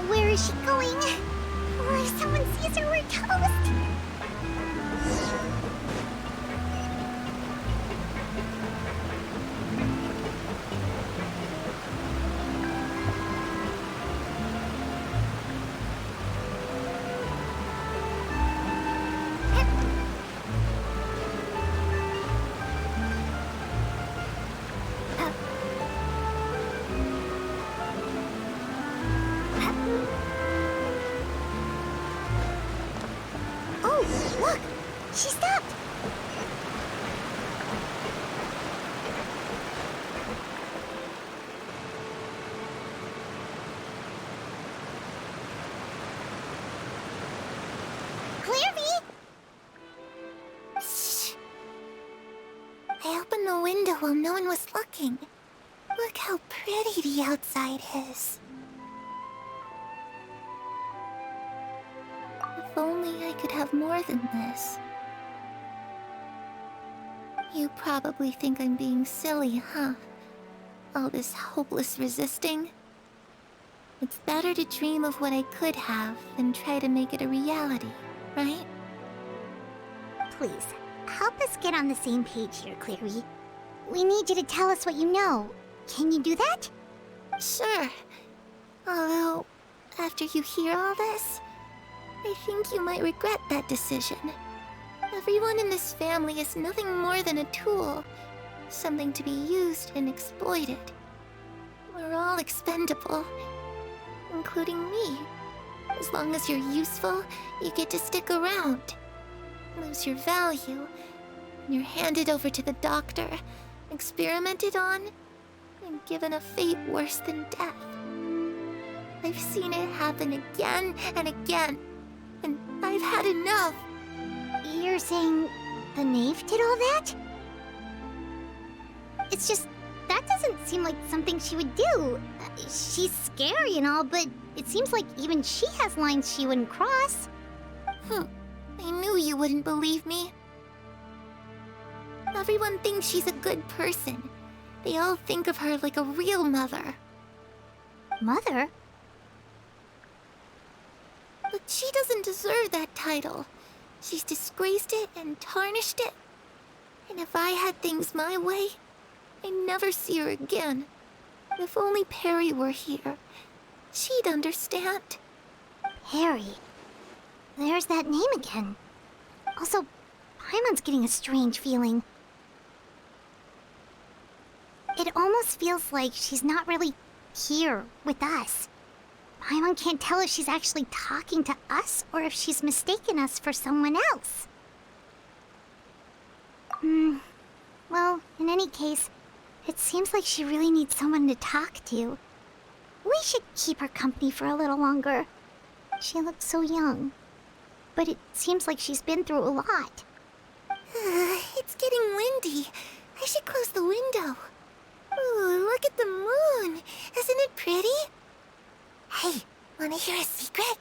Where is she going? Oh, if someone sees her, we're toast! Oh, look! She stopped! Clearly! Shh! I opened the window while no one was looking. Look how pretty the outside is. If only I could have more than this. You probably think I'm being silly, huh? All this hopeless resisting. It's better to dream of what I could have than try to make it a reality, right? Please, help us get on the same page here, Clary. We need you to tell us what you know. Can you do that? Sure. Although, after you hear all this, I think you might regret that decision. Everyone in this family is nothing more than a tool. Something to be used and exploited. We're all expendable. Including me. As long as you're useful, you get to stick around. Lose your value, and you're handed over to the doctor, experimented on, and given a fate worse than death. I've seen it happen again and again, and I've had enough. You're saying the knave did all that? It's just, that doesn't seem like something she would do. She's scary and all, but it seems like even she has lines she wouldn't cross. I knew you wouldn't believe me. Everyone thinks she's a good person. They all think of her like a real mother. Mother? But she doesn't deserve that title. She's disgraced it and tarnished it. And if I had things my way, I'd never see her again. If only Perry were here, she'd understand. Perry? There's that name again. Also, Paimon's getting a strange feeling. It almost feels like she's not really here with us. Paimon can't tell if she's actually talking to us or if she's mistaken us for someone else. Well, in any case, it seems like she really needs someone to talk to. We should keep her company for a little longer. She looks so young. But it seems like she's been through a lot. It's getting windy. I should close the window. Ooh, look at the moon. Isn't it pretty? Hey, wanna hear a secret?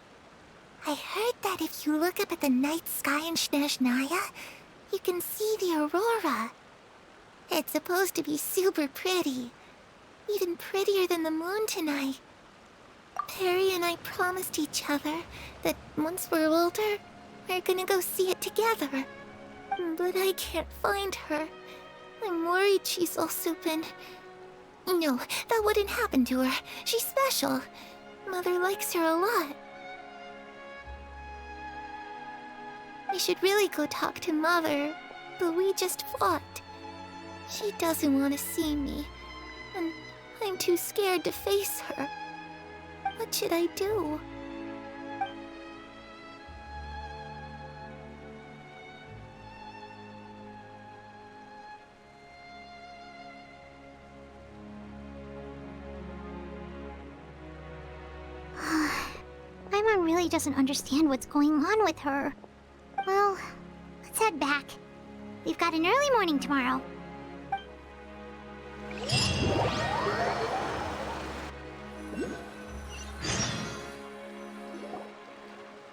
I heard that if you look up at the night sky in Snezhnaya, you can see the aurora. It's supposed to be super pretty. Even prettier than the moon tonight. Perry and I promised each other that once we're older, we're gonna go see it together. But I can't find her. I'm worried she's also been... No, that wouldn't happen to her. She's special. Mother likes her a lot. We should really go talk to Mother, but we just fought. She doesn't want to see me, and I'm too scared to face her. What should I do? Paimon really doesn't understand what's going on with her. Well, let's head back. We've got an early morning tomorrow.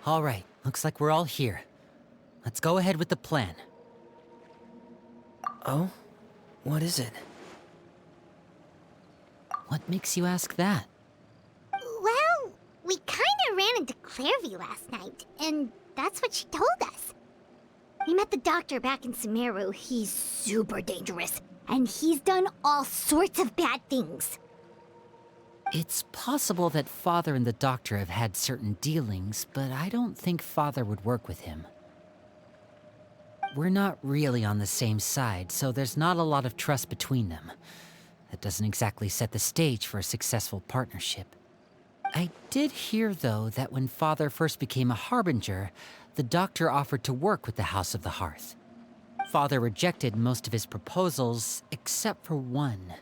All right, looks like we're all here. Let's go ahead with the plan. Oh? What is it? What makes you ask that? Well, we kind Clairvy last night, and that's what she told us. We met the doctor back in Sumeru. He's super dangerous, and he's done all sorts of bad things. It's possible that Father and the Doctor have had certain dealings, but I don't think Father would work with him. We're not really on the same side, so there's not a lot of trust between them. That doesn't exactly set the stage for a successful partnership. I did hear, though, that when Father first became a Harbinger, the Doctor offered to work with the House of the Hearth. Father rejected most of his proposals, except for one.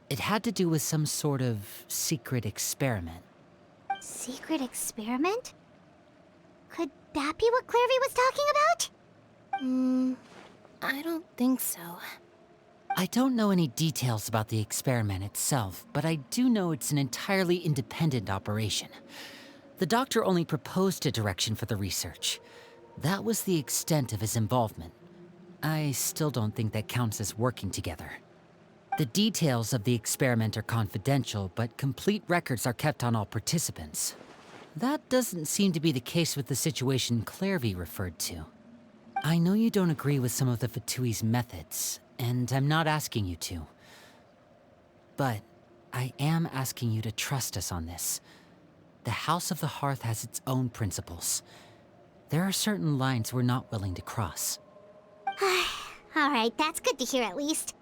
It had to do with some sort of secret experiment. Secret experiment? Could that be what Clairvy was talking about? I don't think so. I don't know any details about the experiment itself, but I do know it's an entirely independent operation. The Doctor only proposed a direction for the research. That was the extent of his involvement. I still don't think that counts as working together. The details of the experiment are confidential, but complete records are kept on all participants. That doesn't seem to be the case with the situation Clairvy referred to. I know you don't agree with some of the Fatui's methods, and I'm not asking you to. But I am asking you to trust us on this. The House of the Hearth has its own principles. There are certain lines we're not willing to cross. Alright, that's good to hear at least.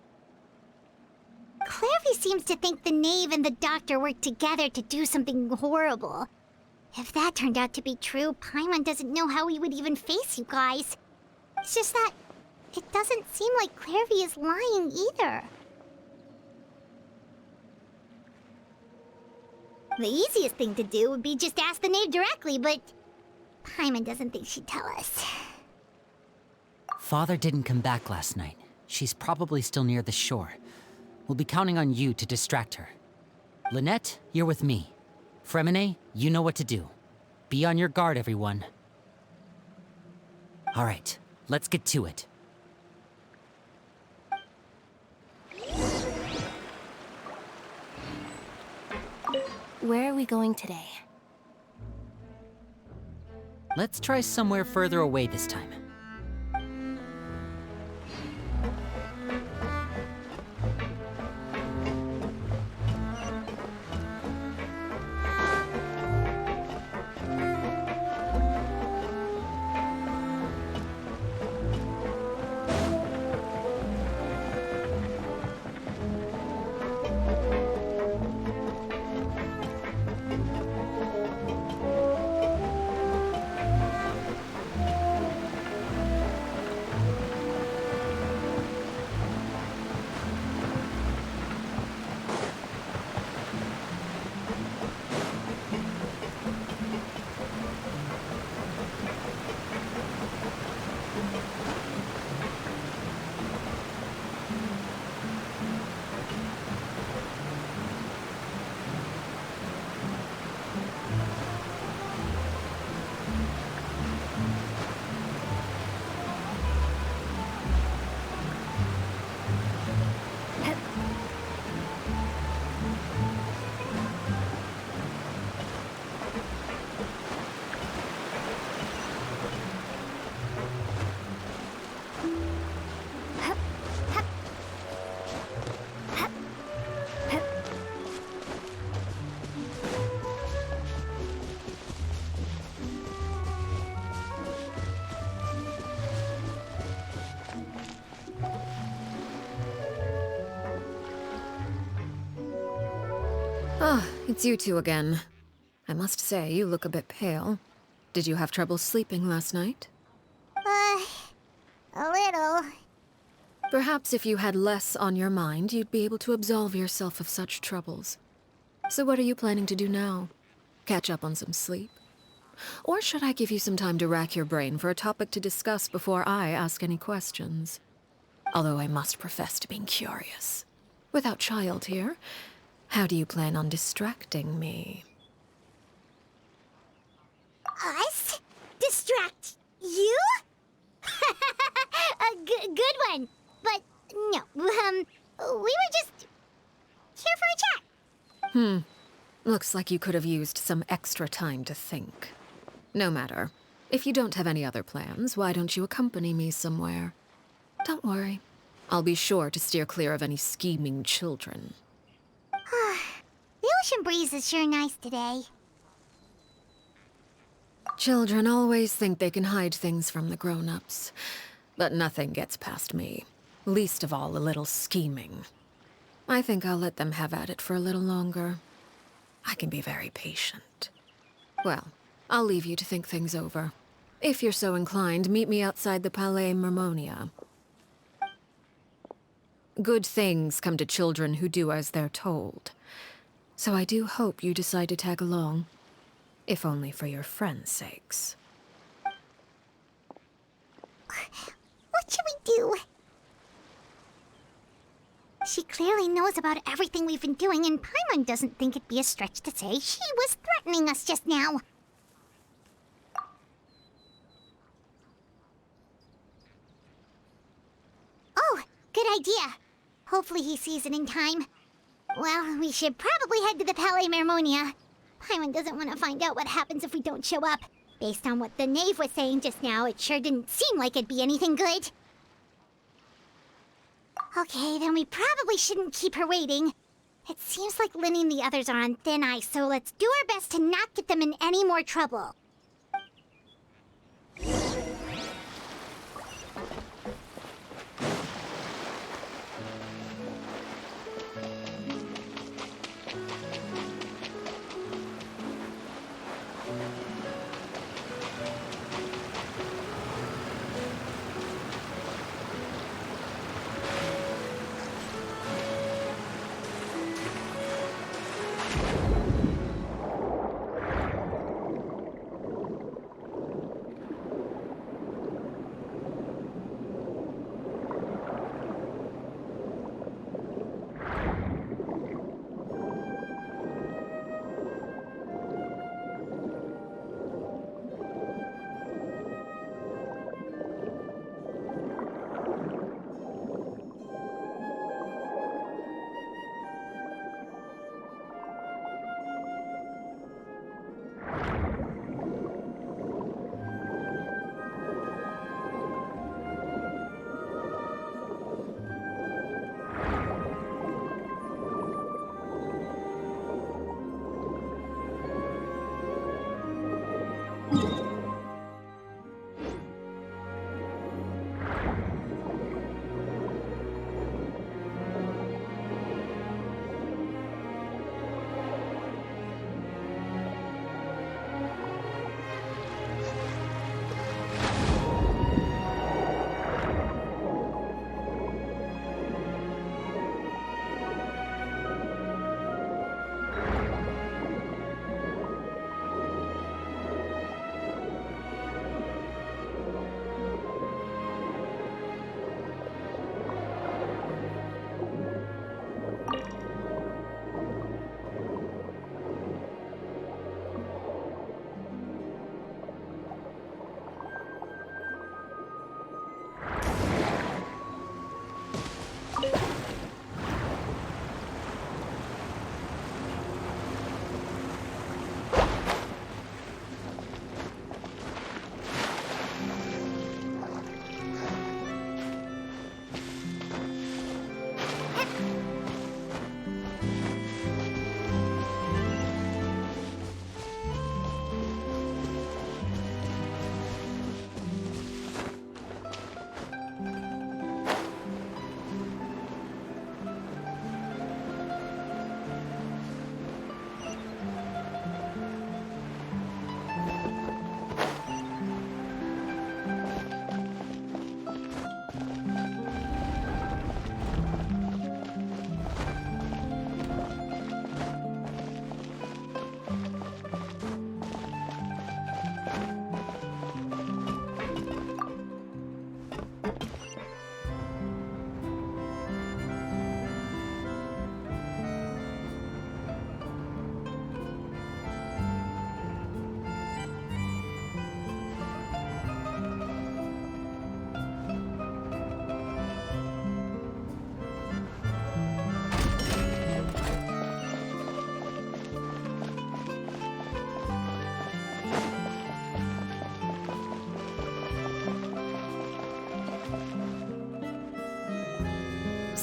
Clairvy seems to think the Knave and the Doctor worked together to do something horrible. If that turned out to be true, Paimon doesn't know how he would even face you guys. It's just that it doesn't seem like Clairvy is lying either. The easiest thing to do would be just ask the Knave directly, but Paimon doesn't think she'd tell us. Father didn't come back last night. She's probably still near the shore. We'll be counting on you to distract her. Lynette, you're with me. Fremine, you know what to do. Be on your guard, everyone. All right, let's get to it. Where are we going today? Let's try somewhere further away this time. Ah, it's you two again. I must say, you look a bit pale. Did you have trouble sleeping last night? A little. Perhaps if you had less on your mind, you'd be able to absolve yourself of such troubles. So what are you planning to do now? Catch up on some sleep? Or should I give you some time to rack your brain for a topic to discuss before I ask any questions? Although I must profess to being curious. Without Child here, how do you plan on distracting me? Us? Distract you? A good one. But no, we were just here for a chat. Looks like you could have used some extra time to think. No matter. If you don't have any other plans, why don't you accompany me somewhere? Don't worry. I'll be sure to steer clear of any scheming children. The ocean breeze is sure nice today. Children always think they can hide things from the grown-ups. But nothing gets past me. Least of all a little scheming. I think I'll let them have at it for a little longer. I can be very patient. Well, I'll leave you to think things over. If you're so inclined, meet me outside the Palais Mermonia. Good things come to children who do as they're told. So I do hope you decide to tag along. If only for your friends' sakes. What should we do? She clearly knows about everything we've been doing, and Paimon doesn't think it'd be a stretch to say she was threatening us just now. Oh, good idea. Hopefully he sees it in time. Well, we should probably head to the Palais Mermonia. Paimon doesn't want to find out what happens if we don't show up. Based on what the knave was saying just now, it sure didn't seem like it'd be anything good. Okay, then we probably shouldn't keep her waiting. It seems like Linny and the others are on thin ice, so let's do our best to not get them in any more trouble.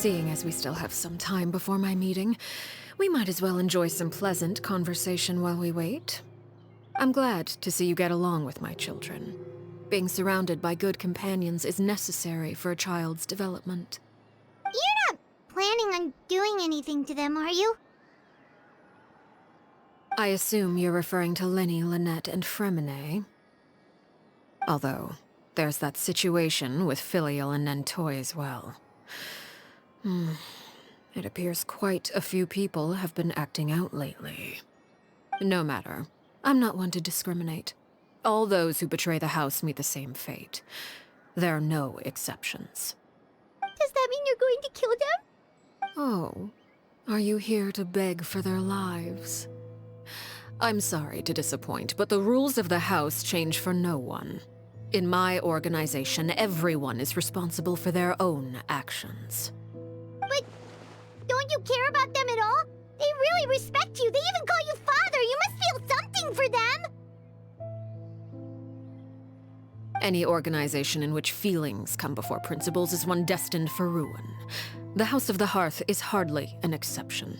Seeing as we still have some time before my meeting, we might as well enjoy some pleasant conversation while we wait. I'm glad to see you get along with my children. Being surrounded by good companions is necessary for a child's development. You're not planning on doing anything to them, are you? I assume you're referring to Lenny, Lynette, and Fremine. Although, there's that situation with Filial and Nentoy as well. It appears quite a few people have been acting out lately. No matter. I'm not one to discriminate. All those who betray the house meet the same fate. There are no exceptions. Does that mean you're going to kill them? Oh, are you here to beg for their lives? I'm sorry to disappoint, but the rules of the house change for no one. In my organization, everyone is responsible for their own actions. But don't you care about them at all? They really respect you. They even call you father. You must feel something for them. Any organization in which feelings come before principles is one destined for ruin. The House of the Hearth is hardly an exception.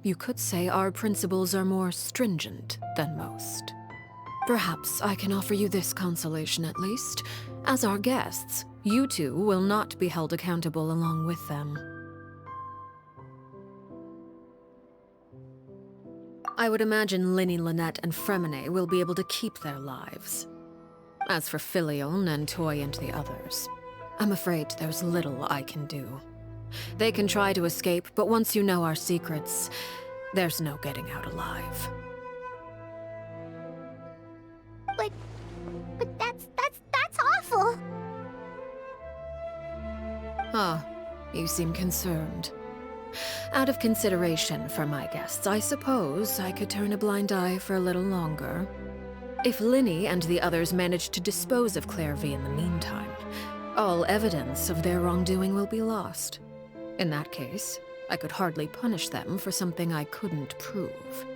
You could say our principles are more stringent than most. Perhaps I can offer you this consolation at least. As our guests, you two will not be held accountable along with them. I would imagine Linny, Lynette, and Fremine will be able to keep their lives. As for Filial, Nentoy, and the others, I'm afraid there's little I can do. They can try to escape, but once you know our secrets, there's no getting out alive. But that's awful. Ah, you seem concerned. Out of consideration for my guests, I suppose I could turn a blind eye for a little longer. If Linny and the others manage to dispose of Clairvy in the meantime, all evidence of their wrongdoing will be lost. In that case, I could hardly punish them for something I couldn't prove.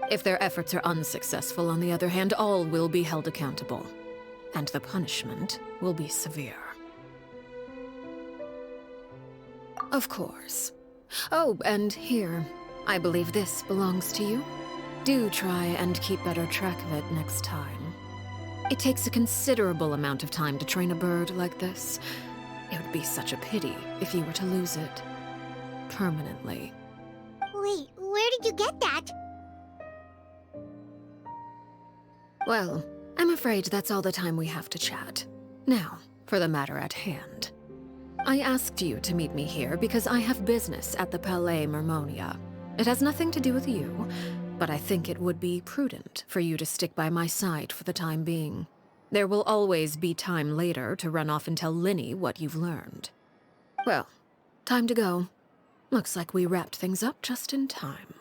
If their efforts are unsuccessful, on the other hand, all will be held accountable, and the punishment will be severe. Of course. Oh, and here, I believe this belongs to you. Do try and keep better track of it next time. It takes a considerable amount of time to train a bird like this. It would be such a pity if you were to lose it. Permanently. Wait, where did you get that? Well, I'm afraid that's all the time we have to chat. Now, for the matter at hand. I asked you to meet me here because I have business at the Palais Mermonia. It has nothing to do with you, but I think it would be prudent for you to stick by my side for the time being. There will always be time later to run off and tell Linny what you've learned. Well, time to go. Looks like we wrapped things up just in time.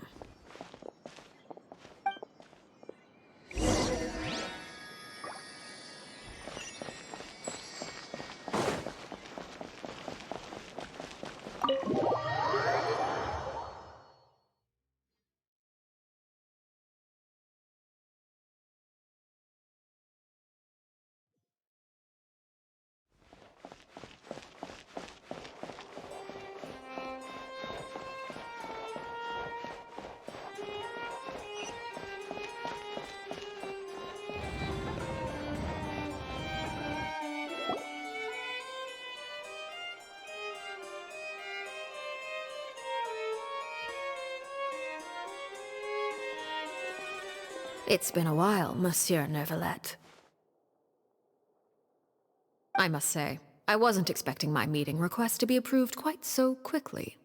It's been a while, Monsieur Neuvillette. I must say, I wasn't expecting my meeting request to be approved quite so quickly.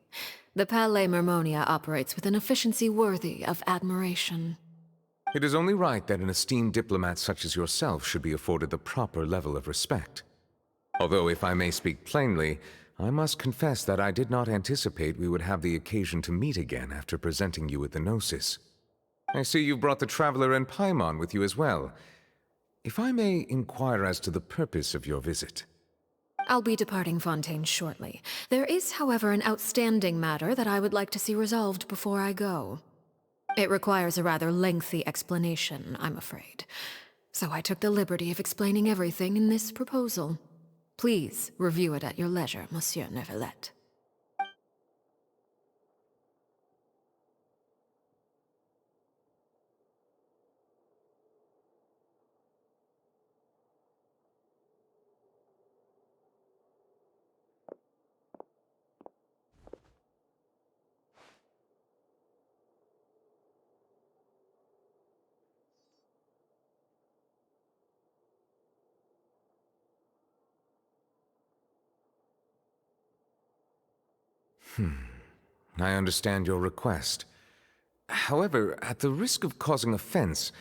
The Palais Mermonia operates with an efficiency worthy of admiration. It is only right that an esteemed diplomat such as yourself should be afforded the proper level of respect. Although, if I may speak plainly, I must confess that I did not anticipate we would have the occasion to meet again after presenting you with the Gnosis. I see you brought the Traveler and Paimon with you as well. If I may inquire as to the purpose of your visit. I'll be departing Fontaine shortly. There is, however, an outstanding matter that I would like to see resolved before I go. It requires a rather lengthy explanation, I'm afraid. So I took the liberty of explaining everything in this proposal. Please review it at your leisure, Monsieur Neuvillette. I understand your request. However, at the risk of causing offense,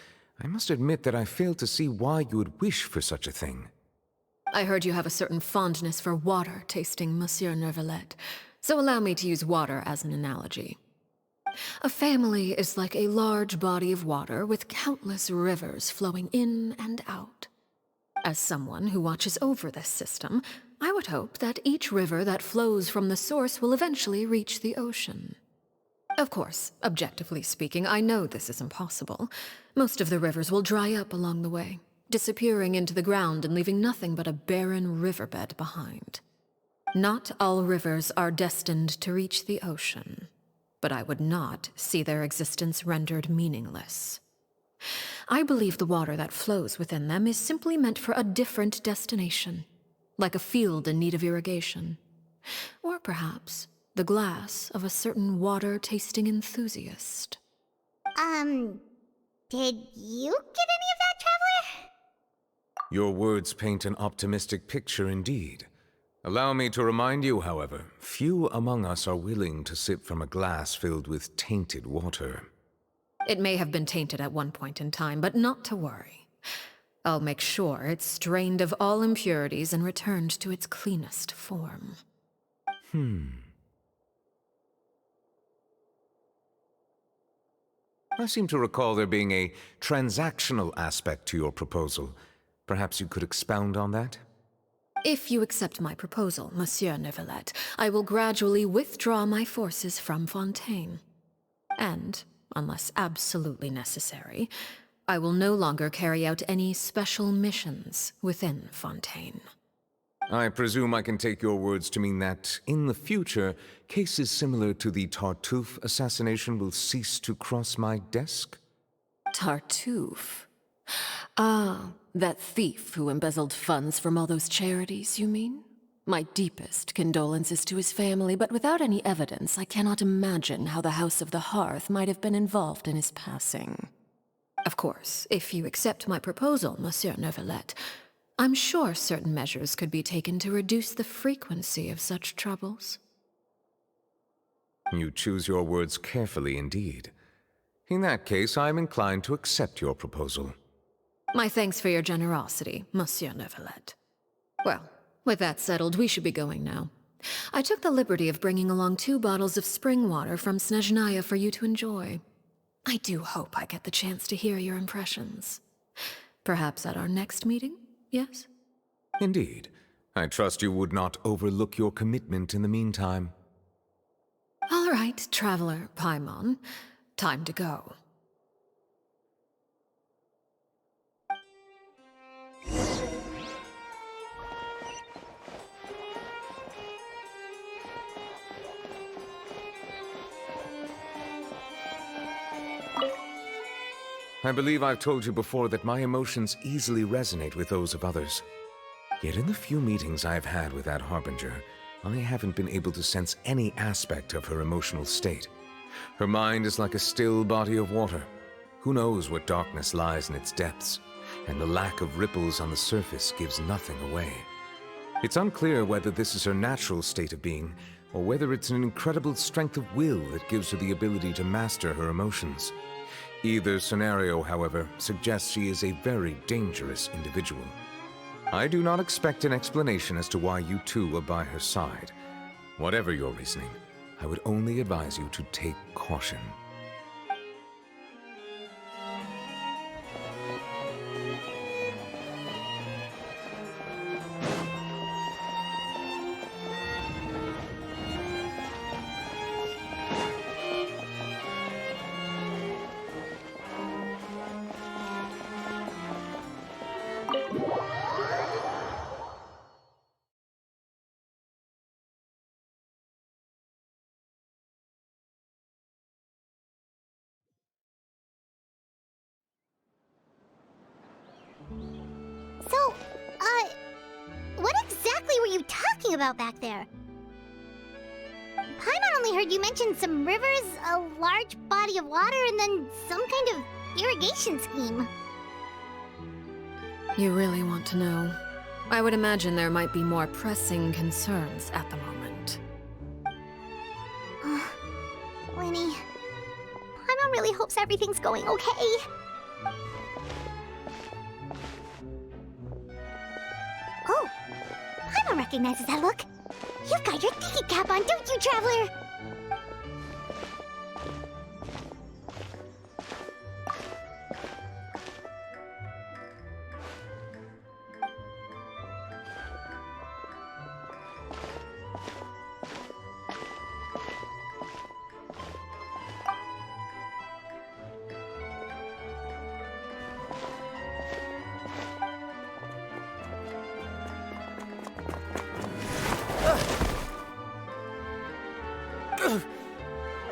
I must admit that I fail to see why you would wish for such a thing. I heard you have a certain fondness for water tasting, Monsieur Nervalet, so allow me to use water as an analogy. A family is like a large body of water with countless rivers flowing in and out. As someone who watches over this system, I would hope that each river that flows from the source will eventually reach the ocean. Of course, objectively speaking, I know this is impossible. Most of the rivers will dry up along the way, disappearing into the ground and leaving nothing but a barren riverbed behind. Not all rivers are destined to reach the ocean, but I would not see their existence rendered meaningless. I believe the water that flows within them is simply meant for a different destination, like a field in need of irrigation. Or perhaps the glass of a certain water-tasting enthusiast. Did you get any of that, Traveler? Your words paint an optimistic picture indeed. Allow me to remind you, however, few among us are willing to sip from a glass filled with tainted water. It may have been tainted at one point in time, but not to worry. I'll make sure it's strained of all impurities and returned to its cleanest form. I seem to recall there being a transactional aspect to your proposal. Perhaps you could expound on that? If you accept my proposal, Monsieur Neuvillette, I will gradually withdraw my forces from Fontaine. And, unless absolutely necessary, I will no longer carry out any special missions within Fontaine. I presume I can take your words to mean that, in the future, cases similar to the Tartuffe assassination will cease to cross my desk? Tartuffe? Ah, that thief who embezzled funds from all those charities, you mean? My deepest condolences to his family, but without any evidence, I cannot imagine how the House of the Hearth might have been involved in his passing. Of course, if you accept my proposal, Monsieur Neuvillette, I'm sure certain measures could be taken to reduce the frequency of such troubles. You choose your words carefully indeed. In that case, I am inclined to accept your proposal. My thanks for your generosity, Monsieur Neuvillette. Well, with that settled, we should be going now. I took the liberty of bringing along 2 bottles of spring water from Snezhnaya for you to enjoy. I do hope I get the chance to hear your impressions. Perhaps at our next meeting, yes? Indeed. I trust you would not overlook your commitment in the meantime. All right, Traveler Paimon. Time to go. I believe I've told you before that my emotions easily resonate with those of others. Yet in the few meetings I've had with that Harbinger, I haven't been able to sense any aspect of her emotional state. Her mind is like a still body of water. Who knows what darkness lies in its depths, and the lack of ripples on the surface gives nothing away. It's unclear whether this is her natural state of being, or whether it's an incredible strength of will that gives her the ability to master her emotions. Either scenario, however, suggests she is a very dangerous individual. I do not expect an explanation as to why you two are by her side. Whatever your reasoning, I would only advise you to take caution. So, what exactly were you talking about back there? Paimon only heard you mention some rivers, a large body of water, and then some kind of irrigation scheme. You really want to know? I would imagine there might be more pressing concerns at the moment. Linny. Paimon really hopes everything's going okay. Oh, Paimon recognizes that look. You've got your thinking cap on, don't you, Traveler?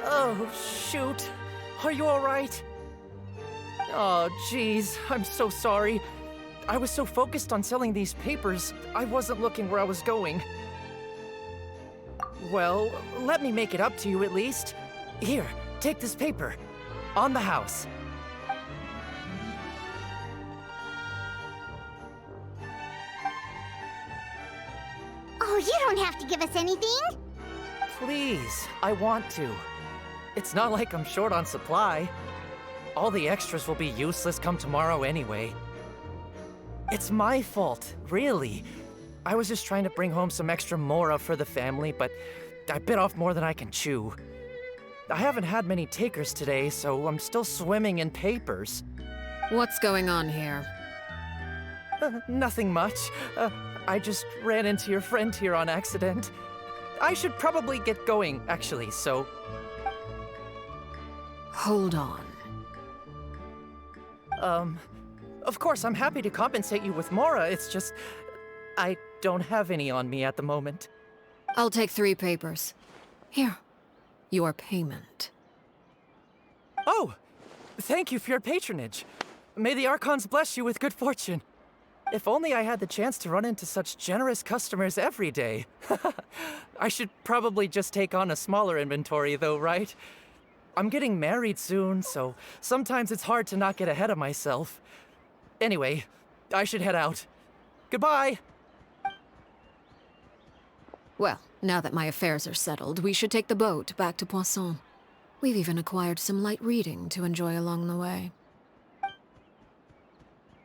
Oh, shoot. Are you alright? Oh, jeez. I'm so sorry. I was so focused on selling these papers, I wasn't looking where I was going. Well, let me make it up to you at least. Here, take this paper. On the house. Oh, you don't have to give us anything. Please, I want to. It's not like I'm short on supply. All the extras will be useless come tomorrow anyway. It's my fault, really. I was just trying to bring home some extra mora for the family, but I bit off more than I can chew. I haven't had many takers today, so I'm still swimming in papers. What's going on here? Nothing much. I just ran into your friend here on accident. I should probably get going, actually, so... Hold on. Of course, I'm happy to compensate you with mora, it's just... I don't have any on me at the moment. I'll take 3 papers. Here. Your payment. Oh! Thank you for your patronage. May the Archons bless you with good fortune. If only I had the chance to run into such generous customers every day. I should probably just take on a smaller inventory though, right? I'm getting married soon, so sometimes it's hard to not get ahead of myself. Anyway, I should head out. Goodbye! Well, now that my affairs are settled, we should take the boat back to Poisson. We've even acquired some light reading to enjoy along the way.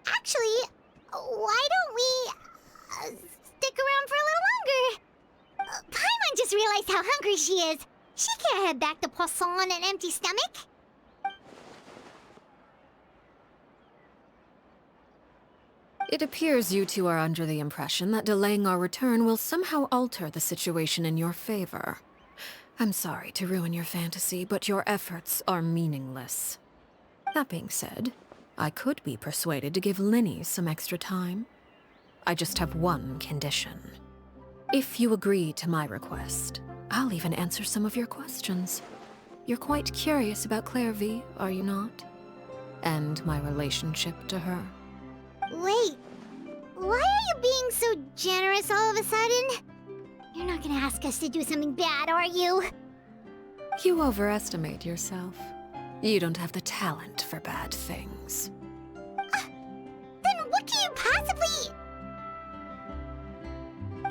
Actually, why don't we stick around for a little longer? Paimon just realized how hungry she is. She can't head back to Poisson on an empty stomach. It appears you two are under the impression that delaying our return will somehow alter the situation in your favor. I'm sorry to ruin your fantasy, but your efforts are meaningless. That being said, I could be persuaded to give Linny some extra time. I just have one condition. If you agree to my request, I'll even answer some of your questions. You're quite curious about Clairvy, are you not? And my relationship to her. Wait, why are you being so generous all of a sudden? You're not gonna ask us to do something bad, are you? You overestimate yourself. You don't have the talent for bad things. Then what can you possibly...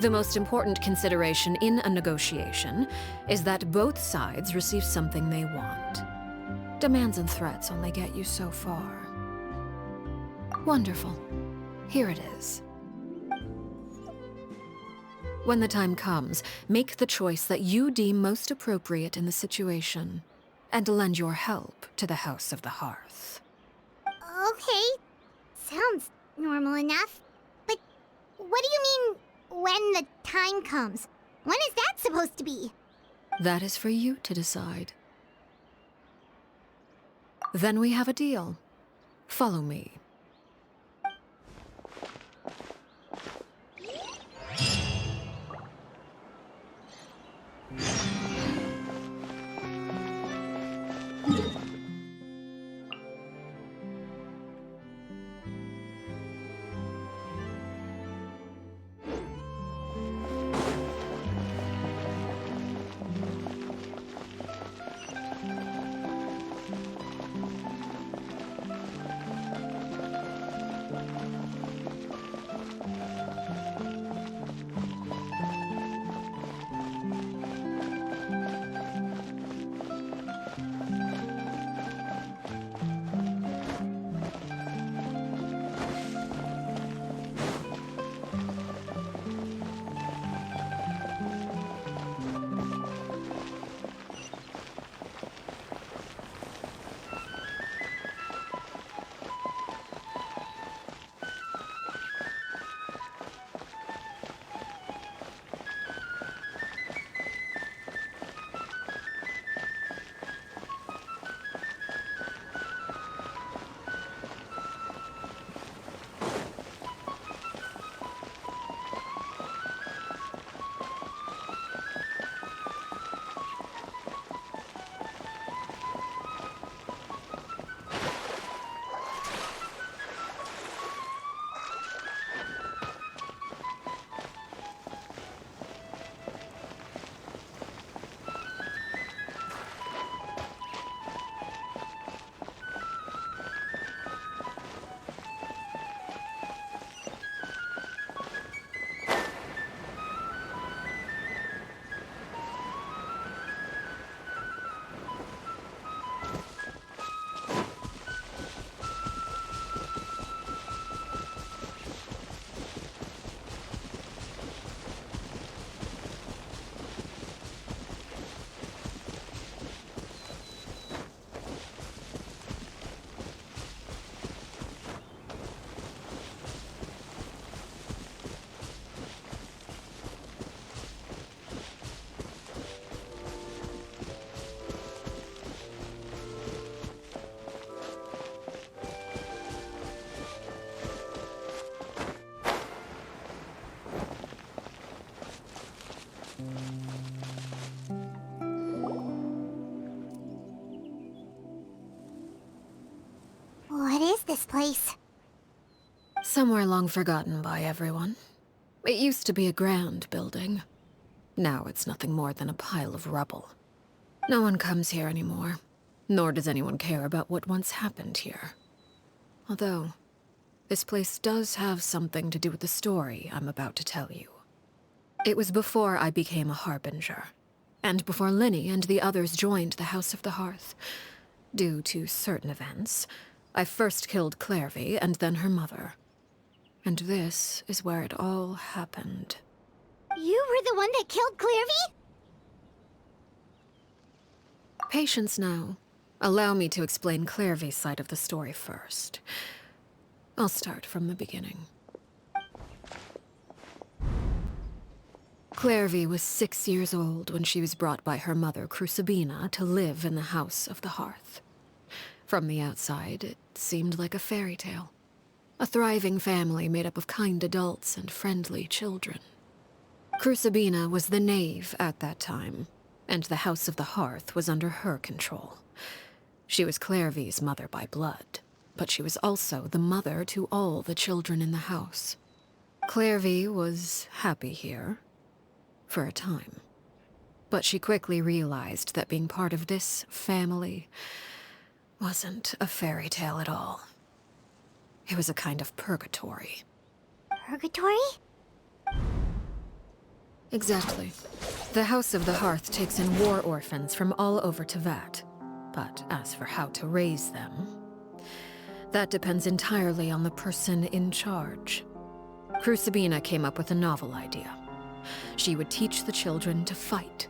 The most important consideration in a negotiation is that both sides receive something they want. Demands and threats only get you so far. Wonderful. Here it is. When the time comes, make the choice that you deem most appropriate in the situation, and lend your help to the House of the Hearth. Okay, sounds normal enough. But what do you mean, when the time comes? When is that supposed to be? That is for you to decide. Then we have a deal. Follow me. this place? Somewhere long forgotten by everyone. It used to be a grand building. Now it's nothing more than a pile of rubble. No one comes here anymore, nor does anyone care about what once happened here. Although, this place does have something to do with the story I'm about to tell you. It was before I became a Harbinger, and before Linny and the others joined the House of the Hearth. Due to certain events, I first killed Clairvy and then her mother. And this is where it all happened. You were the one that killed Clairvy? Patience now. Allow me to explain Clairvy's side of the story first. I'll start from the beginning. Clairvy was 6 years old when she was brought by her mother, Crucibina, to live in the House of the Hearth. From the outside, it seemed like a fairy tale. A thriving family made up of kind adults and friendly children. Crucibina was the knave at that time, and the House of the Hearth was under her control. She was Clairvy's mother by blood, but she was also the mother to all the children in the house. Clairvy was happy here, for a time. But she quickly realized that being part of this family wasn't a fairy tale at all. It was a kind of purgatory. Purgatory? Exactly. The House of the Hearth takes in war orphans from all over Tevat. But as for how to raise them, that depends entirely on the person in charge. Crucibina came up with a novel idea. She would teach the children to fight,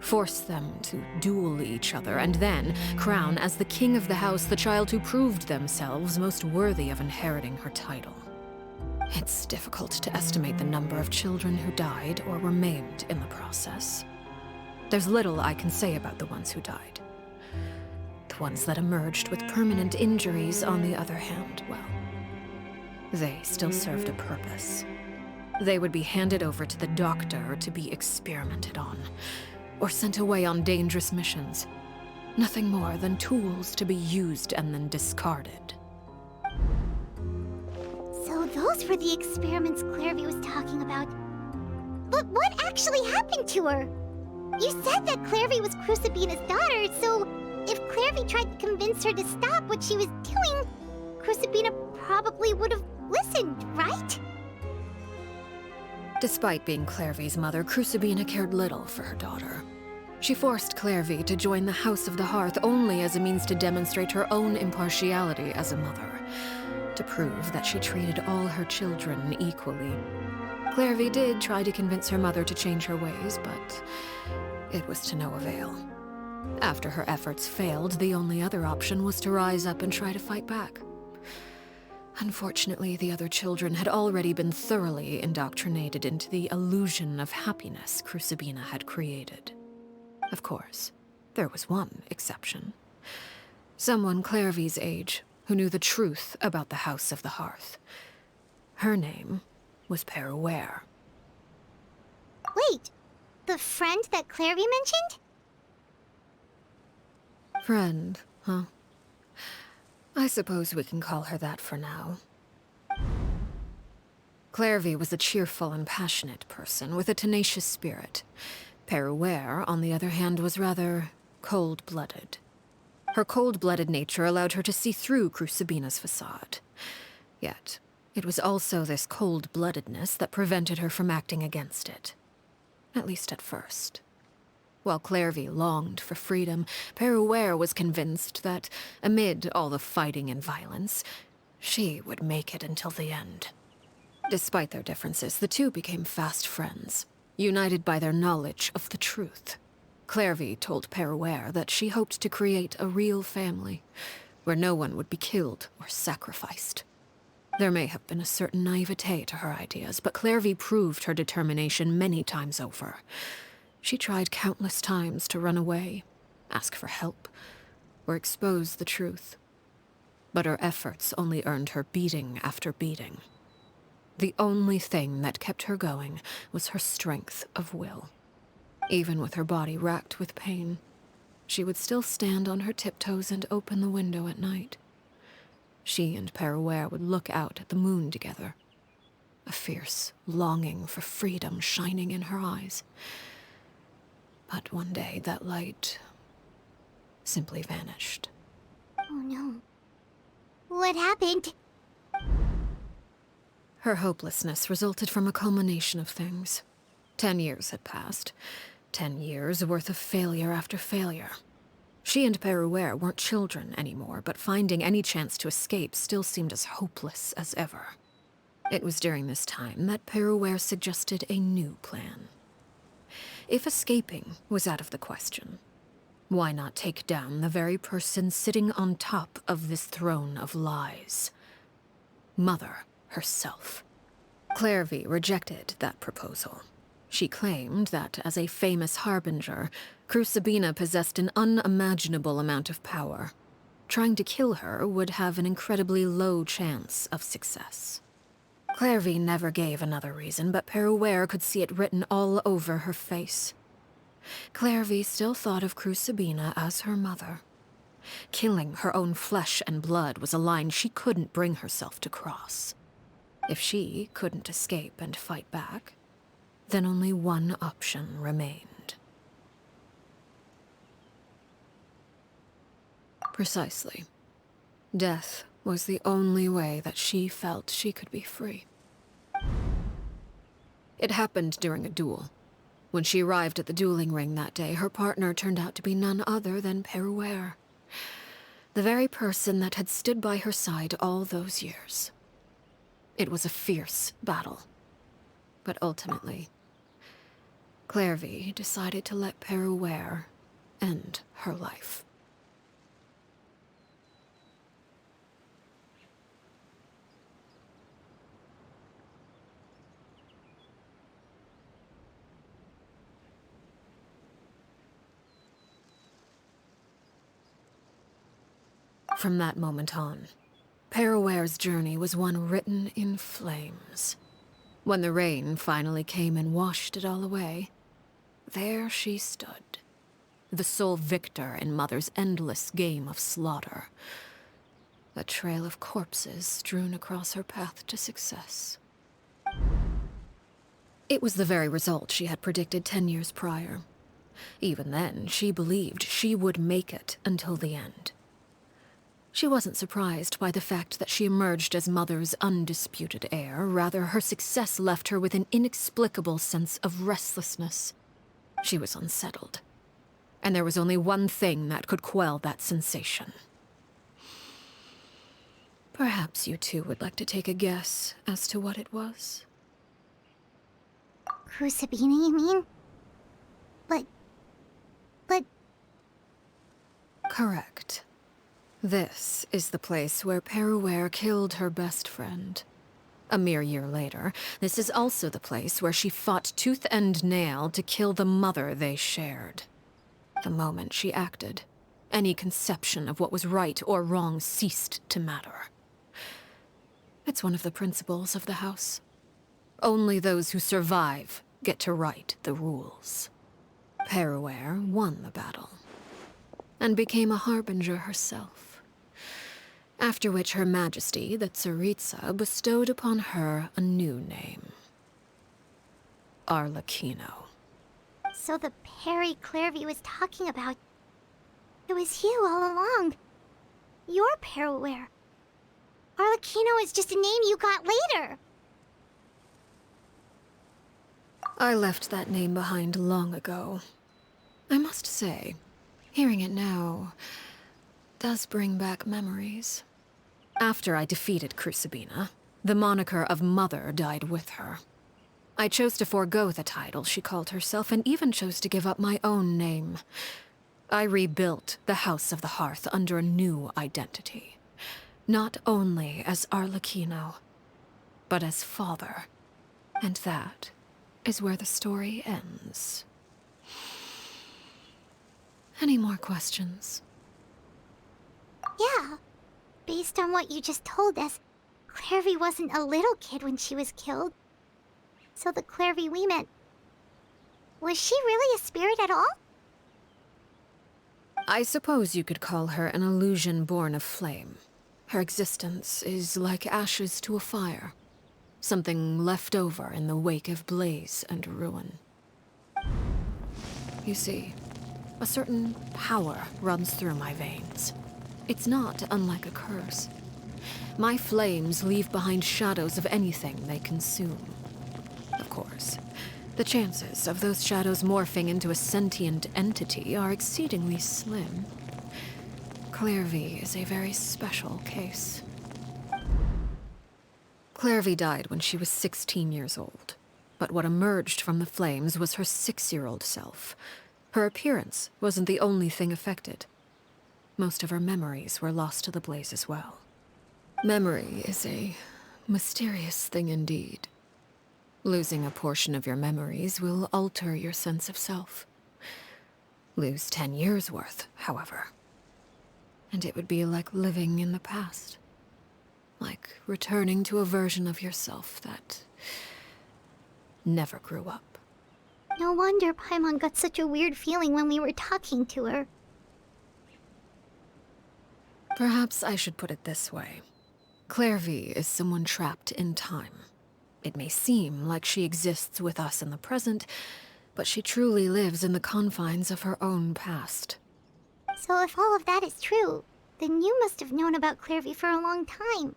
force them to duel each other, and then crown as the king of the house the child who proved themselves most worthy of inheriting her title. It's difficult to estimate the number of children who died or were maimed in the process. There's little I can say about the ones who died. The ones that emerged with permanent injuries, on the other hand, well, they still served a purpose. They would be handed over to the doctor to be experimented on, or sent away on dangerous missions. Nothing more than tools to be used and then discarded. So those were the experiments Clairvy was talking about. But what actually happened to her? You said that Clairvy was Crucibina's daughter, so if Clairvy tried to convince her to stop what she was doing, Crucibina probably would have listened, right? Despite being Clairvy's mother, Crucibina cared little for her daughter. She forced Clairvy to join the House of the Hearth only as a means to demonstrate her own impartiality as a mother, to prove that she treated all her children equally. Clairvy did try to convince her mother to change her ways, but it was to no avail. After her efforts failed, the only other option was to rise up and try to fight back. Unfortunately, the other children had already been thoroughly indoctrinated into the illusion of happiness Crucibina had created. Of course, there was one exception. Someone Clairvy's age who knew the truth about the House of the Hearth. Her name was Peruere. Wait, the friend that Clairvy mentioned? Friend, huh? I suppose we can call her that for now. Clairvy was a cheerful and passionate person with a tenacious spirit. Peruere, on the other hand, was rather cold-blooded. Her cold-blooded nature allowed her to see through Crucibina's facade. Yet, it was also this cold-bloodedness that prevented her from acting against it. At least at first. While Clairvy longed for freedom, Peruere was convinced that, amid all the fighting and violence, she would make it until the end. Despite their differences, the two became fast friends, united by their knowledge of the truth. Clairvy told Peruere that she hoped to create a real family, where no one would be killed or sacrificed. There may have been a certain naivete to her ideas, but Clairvy proved her determination many times over. She tried countless times to run away, ask for help, or expose the truth. But her efforts only earned her beating after beating. The only thing that kept her going was her strength of will. Even with her body racked with pain, she would still stand on her tiptoes and open the window at night. she and Peruere would look out at the moon together, a fierce longing for freedom shining in her eyes. But one day that light simply vanished. Oh no. What happened? Her hopelessness resulted from a culmination of things. 10 years had passed. 10 years worth of failure after failure. She and Peruere weren't children anymore, but finding any chance to escape still seemed as hopeless as ever. It was during this time that Peruere suggested a new plan. If escaping was out of the question, why not take down the very person sitting on top of this throne of lies? Mother herself. Clairvy rejected that proposal. She claimed that, as a famous harbinger, Crucibina possessed an unimaginable amount of power. Trying to kill her would have an incredibly low chance of success. Clairvy never gave another reason, but Peruere could see it written all over her face. Clairvy still thought of Crucibina as her mother. Killing her own flesh and blood was a line she couldn't bring herself to cross. If she couldn't escape and fight back, then only one option remained. Precisely. Death was the only way that she felt she could be free. It happened during a duel. When she arrived at the dueling ring that day, her partner turned out to be none other than Peruere, the very person that had stood by her side all those years. It was a fierce battle, but ultimately, Clairvy decided to let Peruere end her life. From that moment on, Peruere's journey was one written in flames. When the rain finally came and washed it all away, there she stood, the sole victor in Mother's endless game of slaughter. A trail of corpses strewn across her path to success. It was the very result she had predicted 10 years prior. Even then, she believed she would make it until the end. She wasn't surprised by the fact that she emerged as Mother's undisputed heir. Rather, her success left her with an inexplicable sense of restlessness. She was unsettled, and there was only one thing that could quell that sensation. Perhaps you two would like to take a guess as to what it was? Crucibina, you mean? But... Correct. This is the place where Peruere killed her best friend. A mere year later, this is also the place where she fought tooth and nail to kill the mother they shared. The moment she acted, any conception of what was right or wrong ceased to matter. It's one of the principles of the house. Only those who survive get to write the rules. Peruere won the battle, and became a harbinger herself. After which Her Majesty, the Tsaritsa, bestowed upon her a new name. Arlechinno. So the Perry Clairvy was talking about... It was you all along. You're Peruere. Arlechinno is just a name you got later. I left that name behind long ago. I must say, hearing it now does bring back memories. After I defeated Crucibina, the moniker of Mother died with her. I chose to forego the title she called herself, and even chose to give up my own name. I rebuilt the House of the Hearth under a new identity. Not only as Arlechinno, but as father. And that is where the story ends. Any more questions? Yeah. Based on what you just told us, Clairvy wasn't a little kid when she was killed. So the Clairvy we met... Was she really a spirit at all? I suppose you could call her an illusion born of flame. Her existence is like ashes to a fire. Something left over in the wake of blaze and ruin. You see, a certain power runs through my veins. It's not unlike a curse. My flames leave behind shadows of anything they consume. Of course, the chances of those shadows morphing into a sentient entity are exceedingly slim. Clairvy is a very special case. Clairvy died when she was 16 years old. But what emerged from the flames was her 6-year-old self. Her appearance wasn't the only thing affected. Most of her memories were lost to the blaze as well. Memory is a mysterious thing indeed. Losing a portion of your memories will alter your sense of self. Lose 10 years' worth, however, and it would be like living in the past. Like returning to a version of yourself that never grew up. No wonder Paimon got such a weird feeling when we were talking to her. Perhaps I should put it this way. Clairvy is someone trapped in time. It may seem like she exists with us in the present, but she truly lives in the confines of her own past. So if all of that is true, then you must have known about Clairvy for a long time.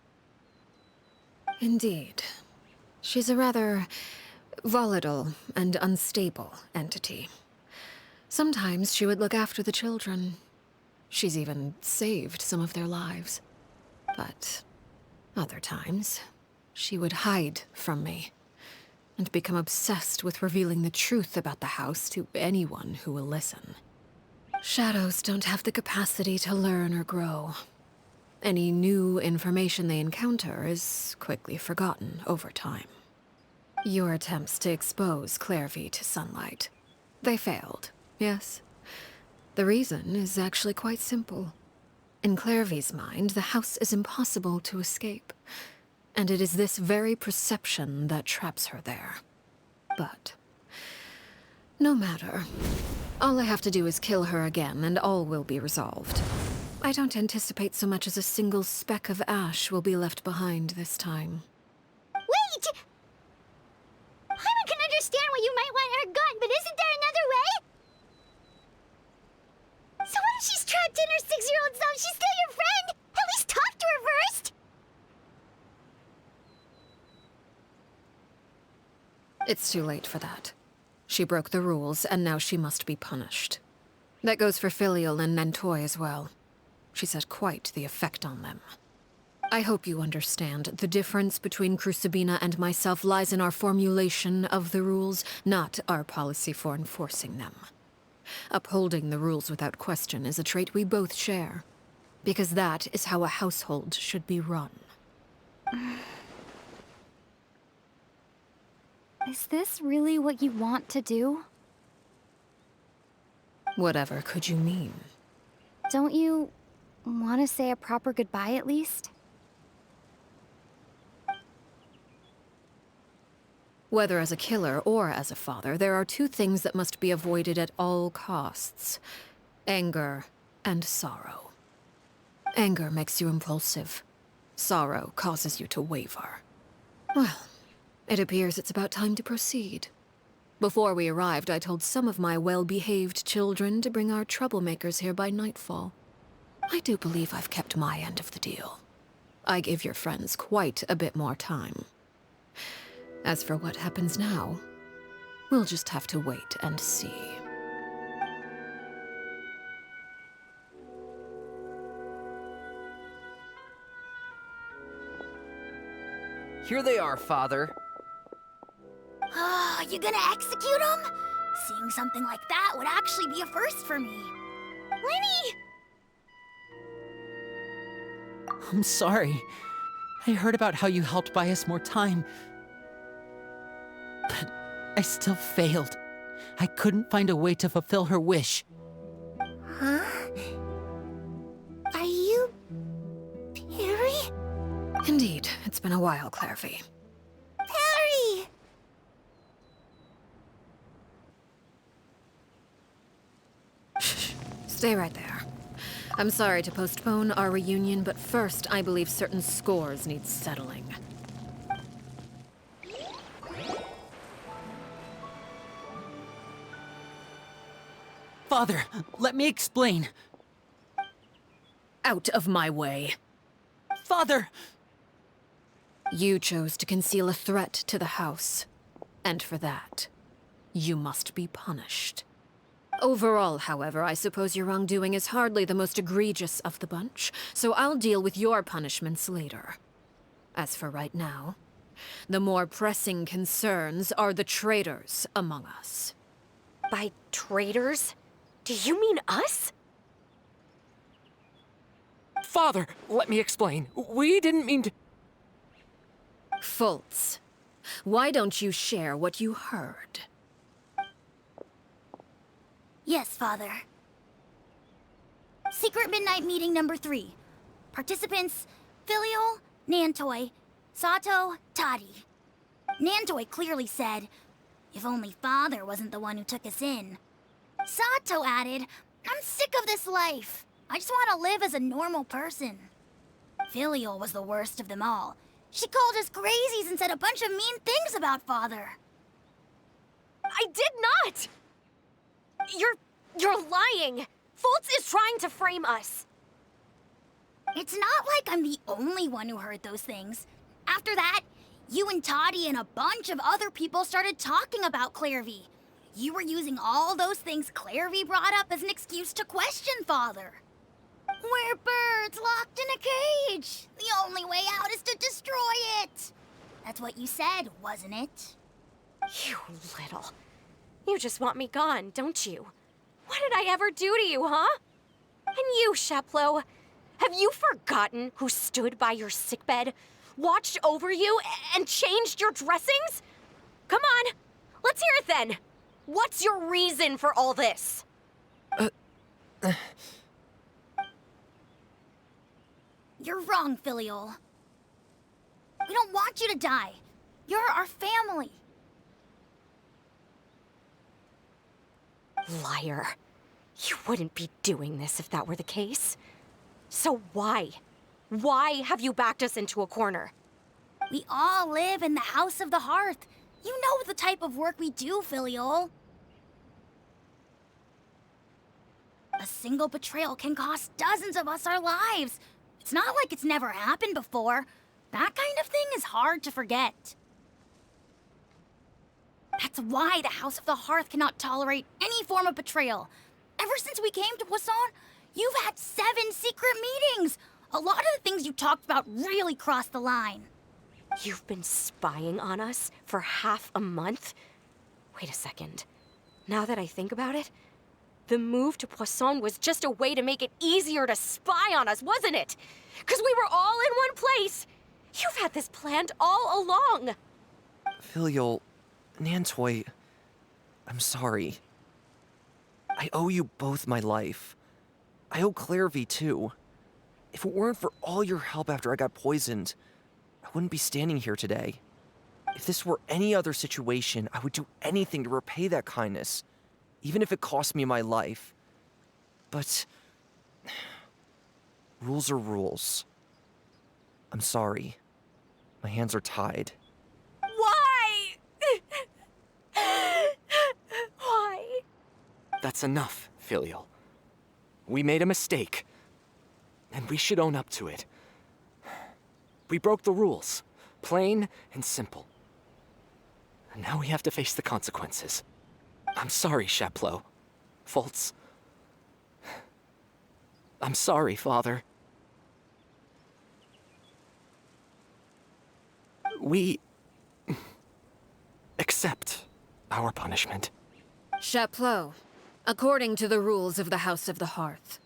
Indeed. She's a rather volatile and unstable entity. Sometimes she would look after the children. She's even saved some of their lives. But other times, she would hide from me and become obsessed with revealing the truth about the house to anyone who will listen. Shadows don't have the capacity to learn or grow. Any new information they encounter is quickly forgotten over time. Your attempts to expose Clairvy to sunlight. They failed, yes? The reason is actually quite simple. In Clairvy's mind, the house is impossible to escape. And it is this very perception that traps her there. But no matter. All I have to do is kill her again, and all will be resolved. I don't anticipate so much as a single speck of ash will be left behind this time. Wait! Paimon can understand why you might want her gone, but isn't there another way? So what if she's trapped in her 6-year-old self? She's still your friend! At least talk to her first! It's too late for that. She broke the rules, and now she must be punished. That goes for Filial and Nantoy as well. She's had quite the effect on them. I hope you understand. The difference between Crucibina and myself lies in our formulation of the rules, not our policy for enforcing them. Upholding the rules without question is a trait we both share, because that is how a household should be run. Is this really what you want to do? Whatever could you mean? Don't you want to say a proper goodbye at least? Whether as a killer or as a father, there are two things that must be avoided at all costs: anger and sorrow. Anger makes you impulsive. Sorrow causes you to waver. Well, it appears it's about time to proceed. Before we arrived, I told some of my well-behaved children to bring our troublemakers here by nightfall. I do believe I've kept my end of the deal. I gave your friends quite a bit more time. As for what happens now, we'll just have to wait and see. Here they are, Father. You gonna execute him? Seeing something like that would actually be a first for me. Lenny! I'm sorry. I heard about how you helped buy us more time. But I still failed. I couldn't find a way to fulfill her wish. Huh? Are you... Perry? Indeed, it's been a while, Clairvy. Perry! Shh. Stay right there. I'm sorry to postpone our reunion, but first, I believe certain scores need settling. Father, let me explain. Out of my way. Father! You chose to conceal a threat to the house. And for that, you must be punished. Overall, however, I suppose your wrongdoing is hardly the most egregious of the bunch, so I'll deal with your punishments later. As for right now, the more pressing concerns are the traitors among us. By traitors? Do you mean us? Father, let me explain. We didn't mean to... Fultz, why don't you share what you heard? Yes, Father. Secret Midnight Meeting number 3. Participants, Filial, Nantoi, Sato, Tadi. Nantoi clearly said, if only Father wasn't the one who took us in. Sato added, I'm sick of this life. I just want to live as a normal person. Filial was the worst of them all. She called us crazies and said a bunch of mean things about Father. I did not! You're lying! Fultz is trying to frame us. It's not like I'm the only one who heard those things. After that, you and Toddy and a bunch of other people started talking about Clairvy. You were using all those things Clairvy brought up as an excuse to question Father. We're birds locked in a cage. The only way out is to destroy it. That's what you said, wasn't it? You little... You just want me gone, don't you? What did I ever do to you, huh? And you, Sheplo, have you forgotten who stood by your sickbed, watched over you, and changed your dressings? Come on, let's hear it then. What's your reason for all this? You're wrong, Filial. We don't want you to die. You're our family. Liar. You wouldn't be doing this if that were the case. So why? Why have you backed us into a corner? We all live in the House of the Hearth. You know the type of work we do, Filial. A single betrayal can cost dozens of us our lives. It's not like it's never happened before. That kind of thing is hard to forget. That's why the House of the Hearth cannot tolerate any form of betrayal. Ever since we came to Poisson, you've had 7 secret meetings. A lot of the things you talked about really crossed the line. You've been spying on us for half a month? Wait a second. Now that I think about it, the move to Poisson was just a way to make it easier to spy on us, wasn't it? Because we were all in one place. You've had this planned all along. Filial, Nantoi, I'm sorry. I owe you both my life. I owe Clairvy too. If it weren't for all your help after I got poisoned, I wouldn't be standing here today. If this were any other situation, I would do anything to repay that kindness, even if it cost me my life. But rules are rules. I'm sorry. My hands are tied. Why? Why? That's enough, Filial. We made a mistake, and we should own up to it. We broke the rules, plain and simple. And now we have to face the consequences. I'm sorry, Sheplo. Fultz. I'm sorry, Father. We accept our punishment. Chapleau, according to the rules of the House of the Hearth,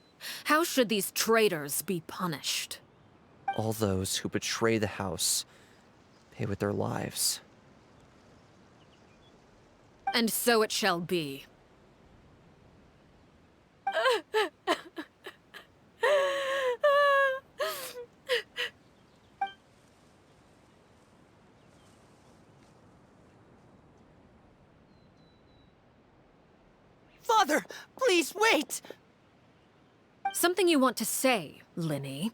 how should these traitors be punished? All those who betray the house pay with their lives. And so it shall be. Father, please wait! Something you want to say, Linny?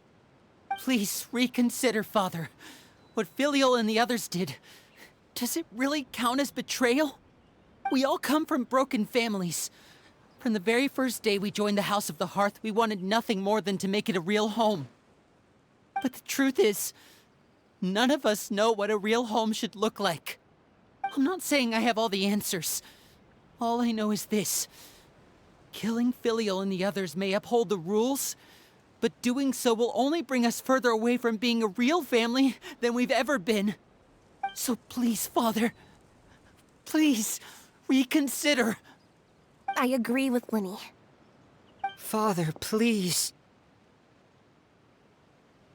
Please reconsider, Father. What Filial and the others did, does it really count as betrayal? We all come from broken families. From the very first day we joined the House of the Hearth, we wanted nothing more than to make it a real home. But the truth is, none of us know what a real home should look like. I'm not saying I have all the answers. All I know is this. Killing Filial and the others may uphold the rules, but doing so will only bring us further away from being a real family than we've ever been. So please, Father, please, reconsider. I agree with Linny. Father, please.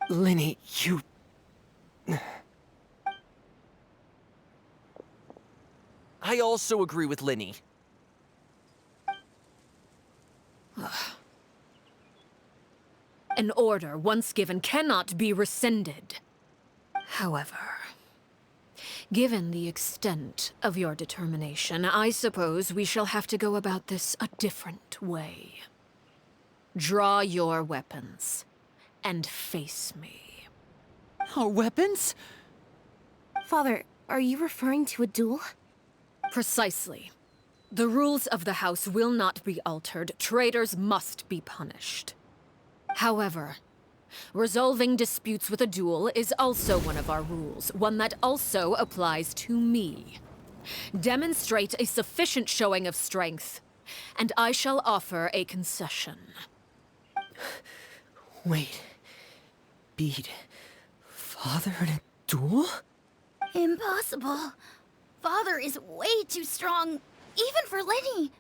Linny, you... I also agree with Linny. An order once given cannot be rescinded. However, given the extent of your determination, I suppose we shall have to go about this a different way. Draw your weapons and face me. Our weapons? Father, are you referring to a duel? Precisely. The rules of the house will not be altered. Traitors must be punished. However, resolving disputes with a duel is also one of our rules, one that also applies to me. Demonstrate a sufficient showing of strength, and I shall offer a concession. Wait. Beat Father in a duel? Impossible. Father is way too strong, even for Lenny.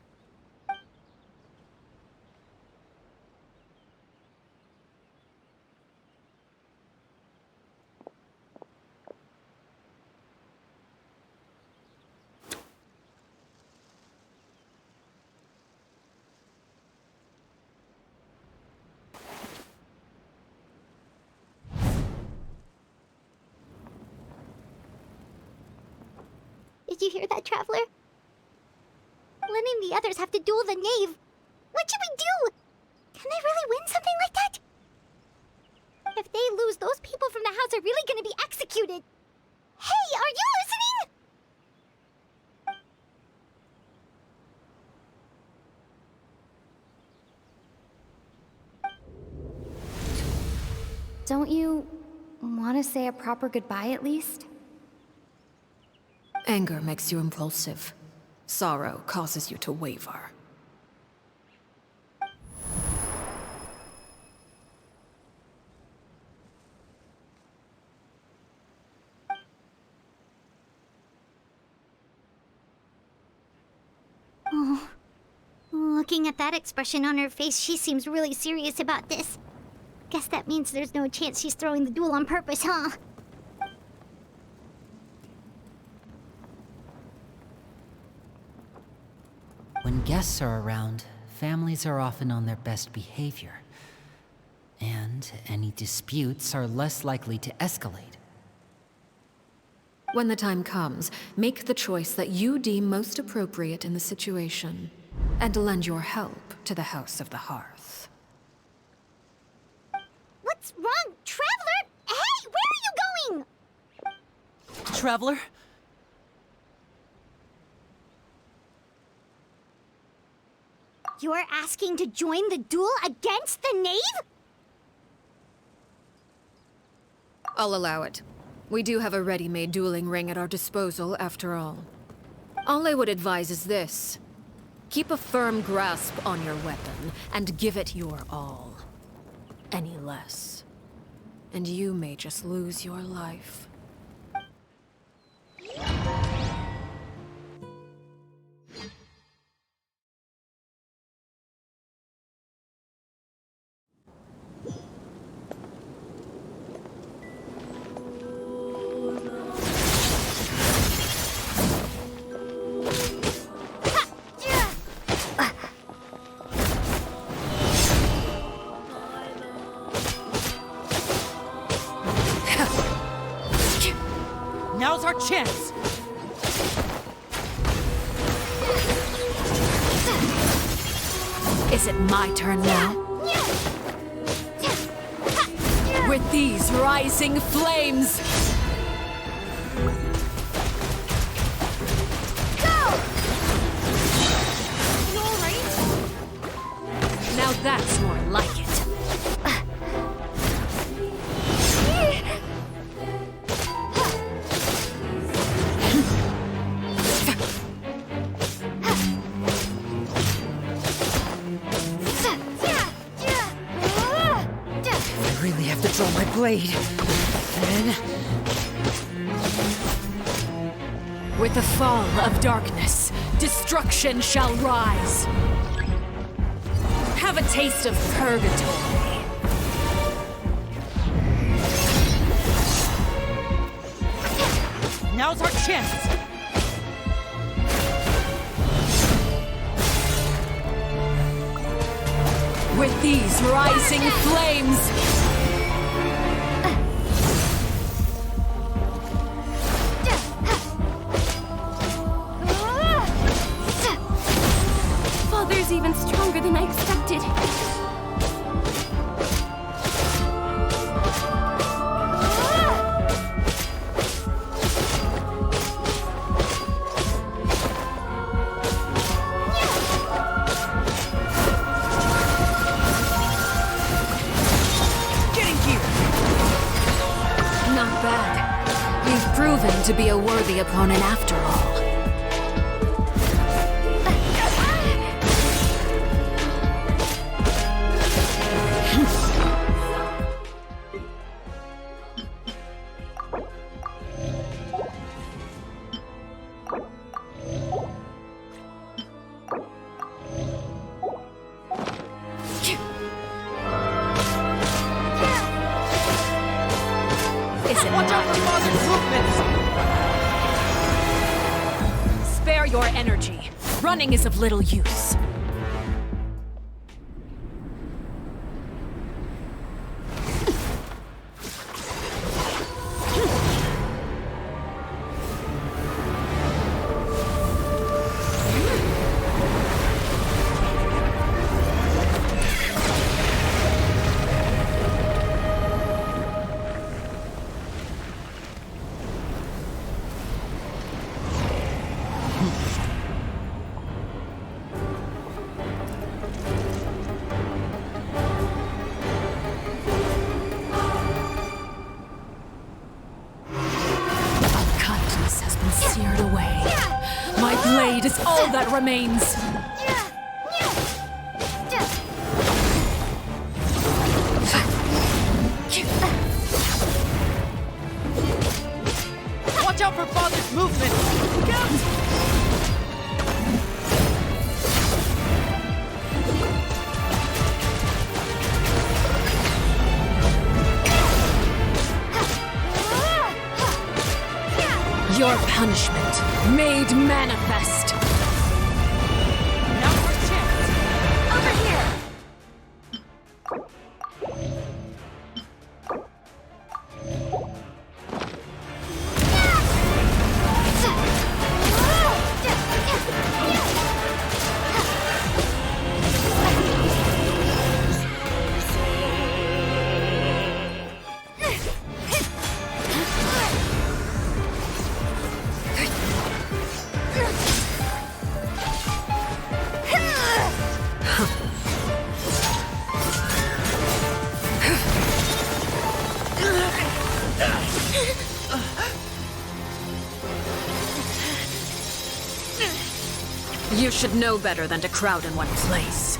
Did you hear that, Traveler? Lenny and the others have to duel the knave. What should we do? Can they really win something like that? If they lose, those people from the house are really gonna be executed. Hey, are you listening? Don't you want to say a proper goodbye at least? Anger makes you impulsive. Sorrow causes you to waver. Oh, looking at that expression on her face, she seems really serious about this. Guess that means there's no chance she's throwing the duel on purpose, huh? When guests are around, families are often on their best behavior. And any disputes are less likely to escalate. When the time comes, make the choice that you deem most appropriate in the situation, and lend your help to the House of the Hearth. What's wrong, Traveler? Hey, where are you going? Traveler? You're asking to join the duel against the knave? I'll allow it. We do have a ready-made dueling ring at our disposal, after all. All I would advise is this. Keep a firm grasp on your weapon, and give it your all. Any less, and you may just lose your life. Now's our chance! Is it my turn now? With these rising flames! You alright? Now that's more like it. I really have to draw my blade. Then... With the fall of darkness, destruction shall rise. Have a taste of Purgatory. Now's our chance! With these rising flames! Father's even stronger than I expected. Not bad. You've proven to be a worthy opponent after all. Watch out for Father's movements! Spare your energy. Running is of little use. Seared away. My blade is all that remains. Watch out for Father's movement! Your punishment made manifest. Now for a chance! Over here! You should know better than to crowd in one place.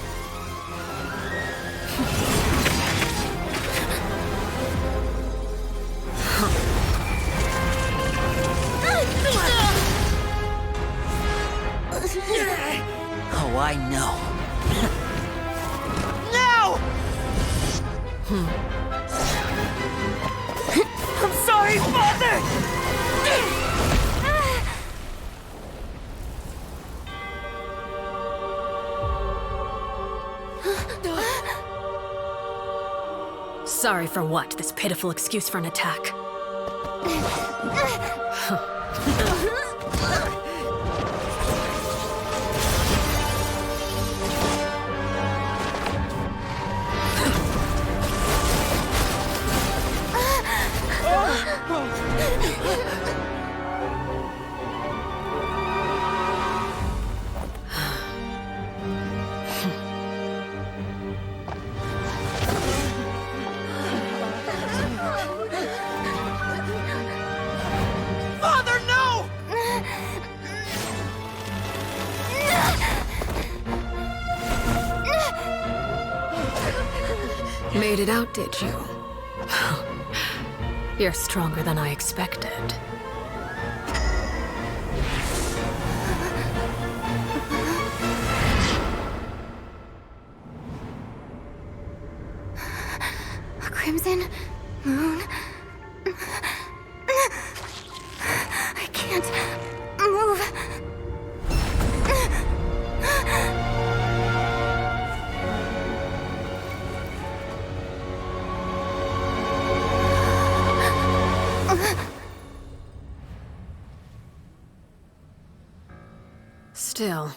Oh, I know. No! I'm sorry, Father! Sorry for what? This pitiful excuse for an attack. Father, no! Made it out, did you? You're stronger than I expected. A crimson moon. I can't move. Still,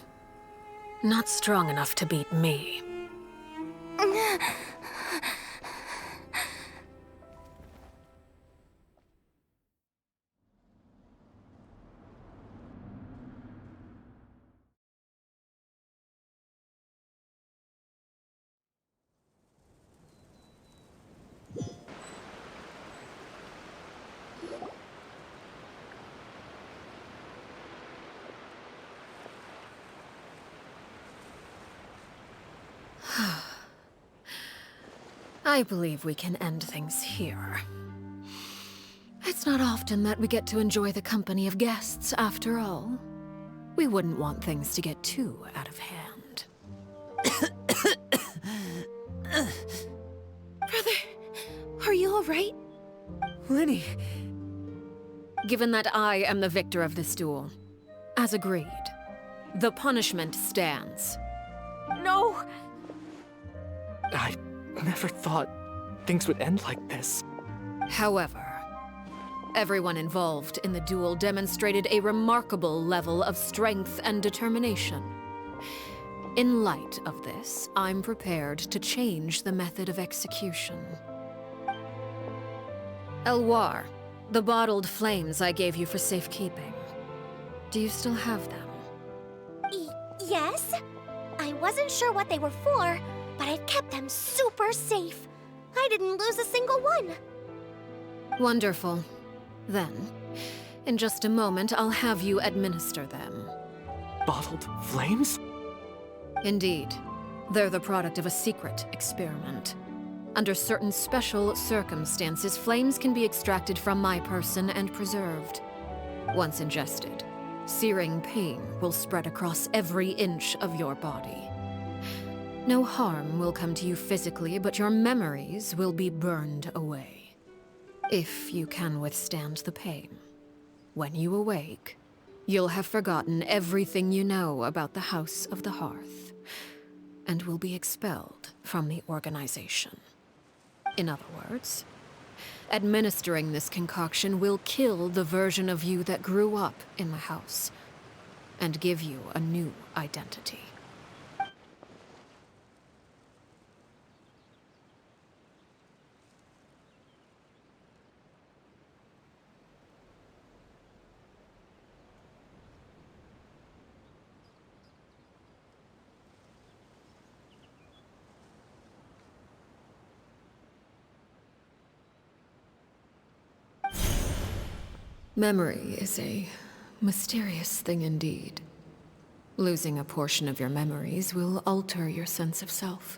not strong enough to beat me. I believe we can end things here. It's not often that we get to enjoy the company of guests, after all. We wouldn't want things to get too out of hand. Brother, are you alright? Linny. Given that I am the victor of this duel, as agreed, the punishment stands. No! I never thought things would end like this. However, everyone involved in the duel demonstrated a remarkable level of strength and determination. In light of this, I'm prepared to change the method of execution. Elwar, the bottled flames I gave you for safekeeping. Do you still have them? Yes? I wasn't sure what they were for, but I've kept them super safe. I didn't lose a single one. Wonderful. Then, in just a moment, I'll have you administer them. Bottled flames? Indeed. They're the product of a secret experiment. Under certain special circumstances, flames can be extracted from my person and preserved. Once ingested, searing pain will spread across every inch of your body. No harm will come to you physically, but your memories will be burned away. If you can withstand the pain. When you awake, you'll have forgotten everything you know about the House of the Hearth, and will be expelled from the organization. In other words, administering this concoction will kill the version of you that grew up in the house, and give you a new identity. Memory is a mysterious thing indeed. Losing a portion of your memories will alter your sense of self.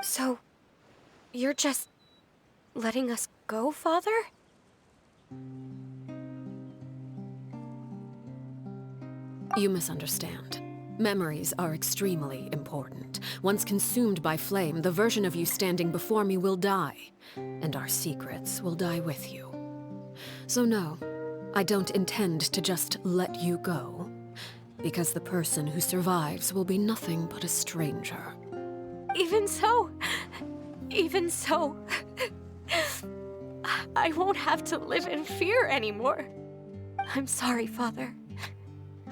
So, you're just letting us go, Father? You misunderstand. Memories are extremely important. Once consumed by flame, the version of you standing before me will die, and our secrets will die with you. So no, I don't intend to just let you go. because the person who survives will be nothing but a stranger. Even so, I won't have to live in fear anymore. I'm sorry, Father.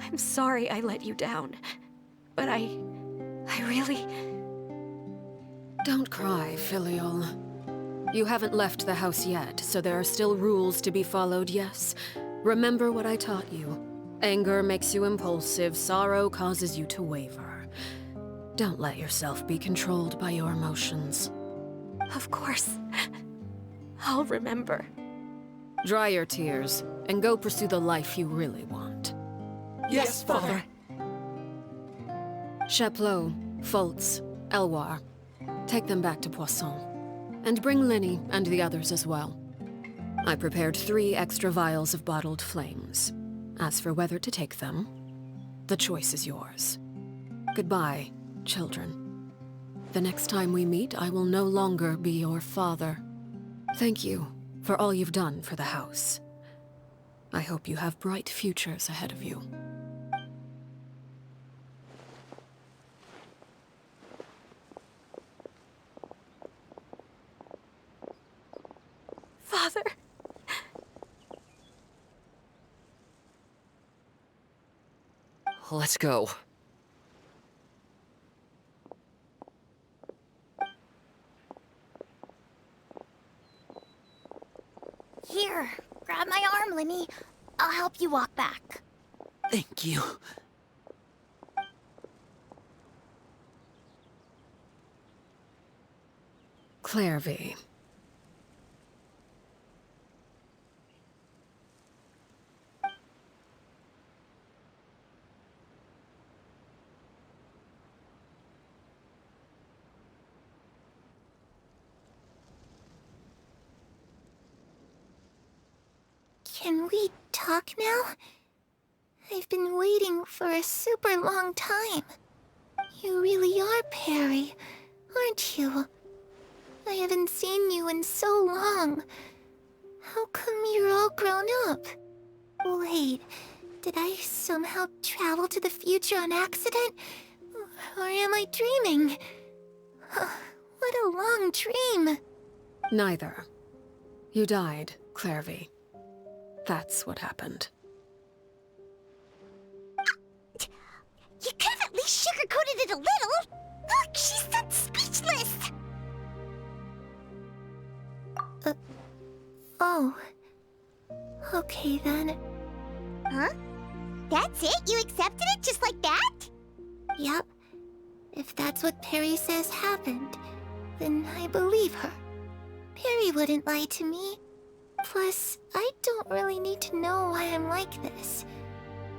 I'm sorry I let you down. But I really... Don't cry, Filial. You haven't left the house yet, so there are still rules to be followed, yes. Remember what I taught you. Anger makes you impulsive, sorrow causes you to waver. Don't let yourself be controlled by your emotions. Of course. I'll remember. Dry your tears, and go pursue the life you really want. Yes, Father. Chaplot, Foltz, Elwar. Take them back to Poisson. And bring Linny and the others as well. I prepared 3 extra vials of bottled flames. As for whether to take them, the choice is yours. Goodbye, children. The next time we meet, I will no longer be your father. Thank you for all you've done for the house. I hope you have bright futures ahead of you. Father. Let's go. Here, grab my arm, Linny. I'll help you walk back. Thank you. Clairvy. Can we talk now? I've been waiting for a super long time. You really are Perry, aren't you? I haven't seen you in so long. How come you're all grown up? Wait, did I somehow travel to the future on accident? Or am I dreaming? What a long dream. Neither. You died, Clairvy. That's what happened. You could have at least sugarcoated it a little. Look, she's done speechless. Oh. Okay then. Huh? That's it? You accepted it just like that? Yep. If that's what Perry says happened, then I believe her. Perry wouldn't lie to me. Plus, I don't really need to know why I'm like this.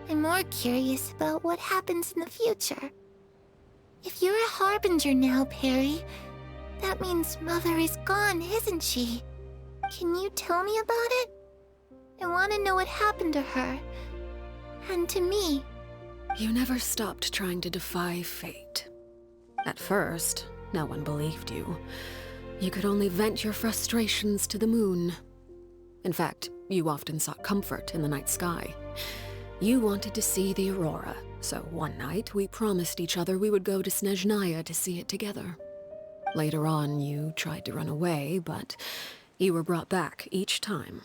I'm more curious about what happens in the future. If you're a harbinger now, Perry, that means Mother is gone, isn't she? Can you tell me about it? I want to know what happened to her. And to me. You never stopped trying to defy fate. At first, no one believed you. You could only vent your frustrations to the moon. In fact, you often sought comfort in the night sky. You wanted to see the aurora, so one night we promised each other we would go to Snezhnaya to see it together. Later on, you tried to run away, but you were brought back each time.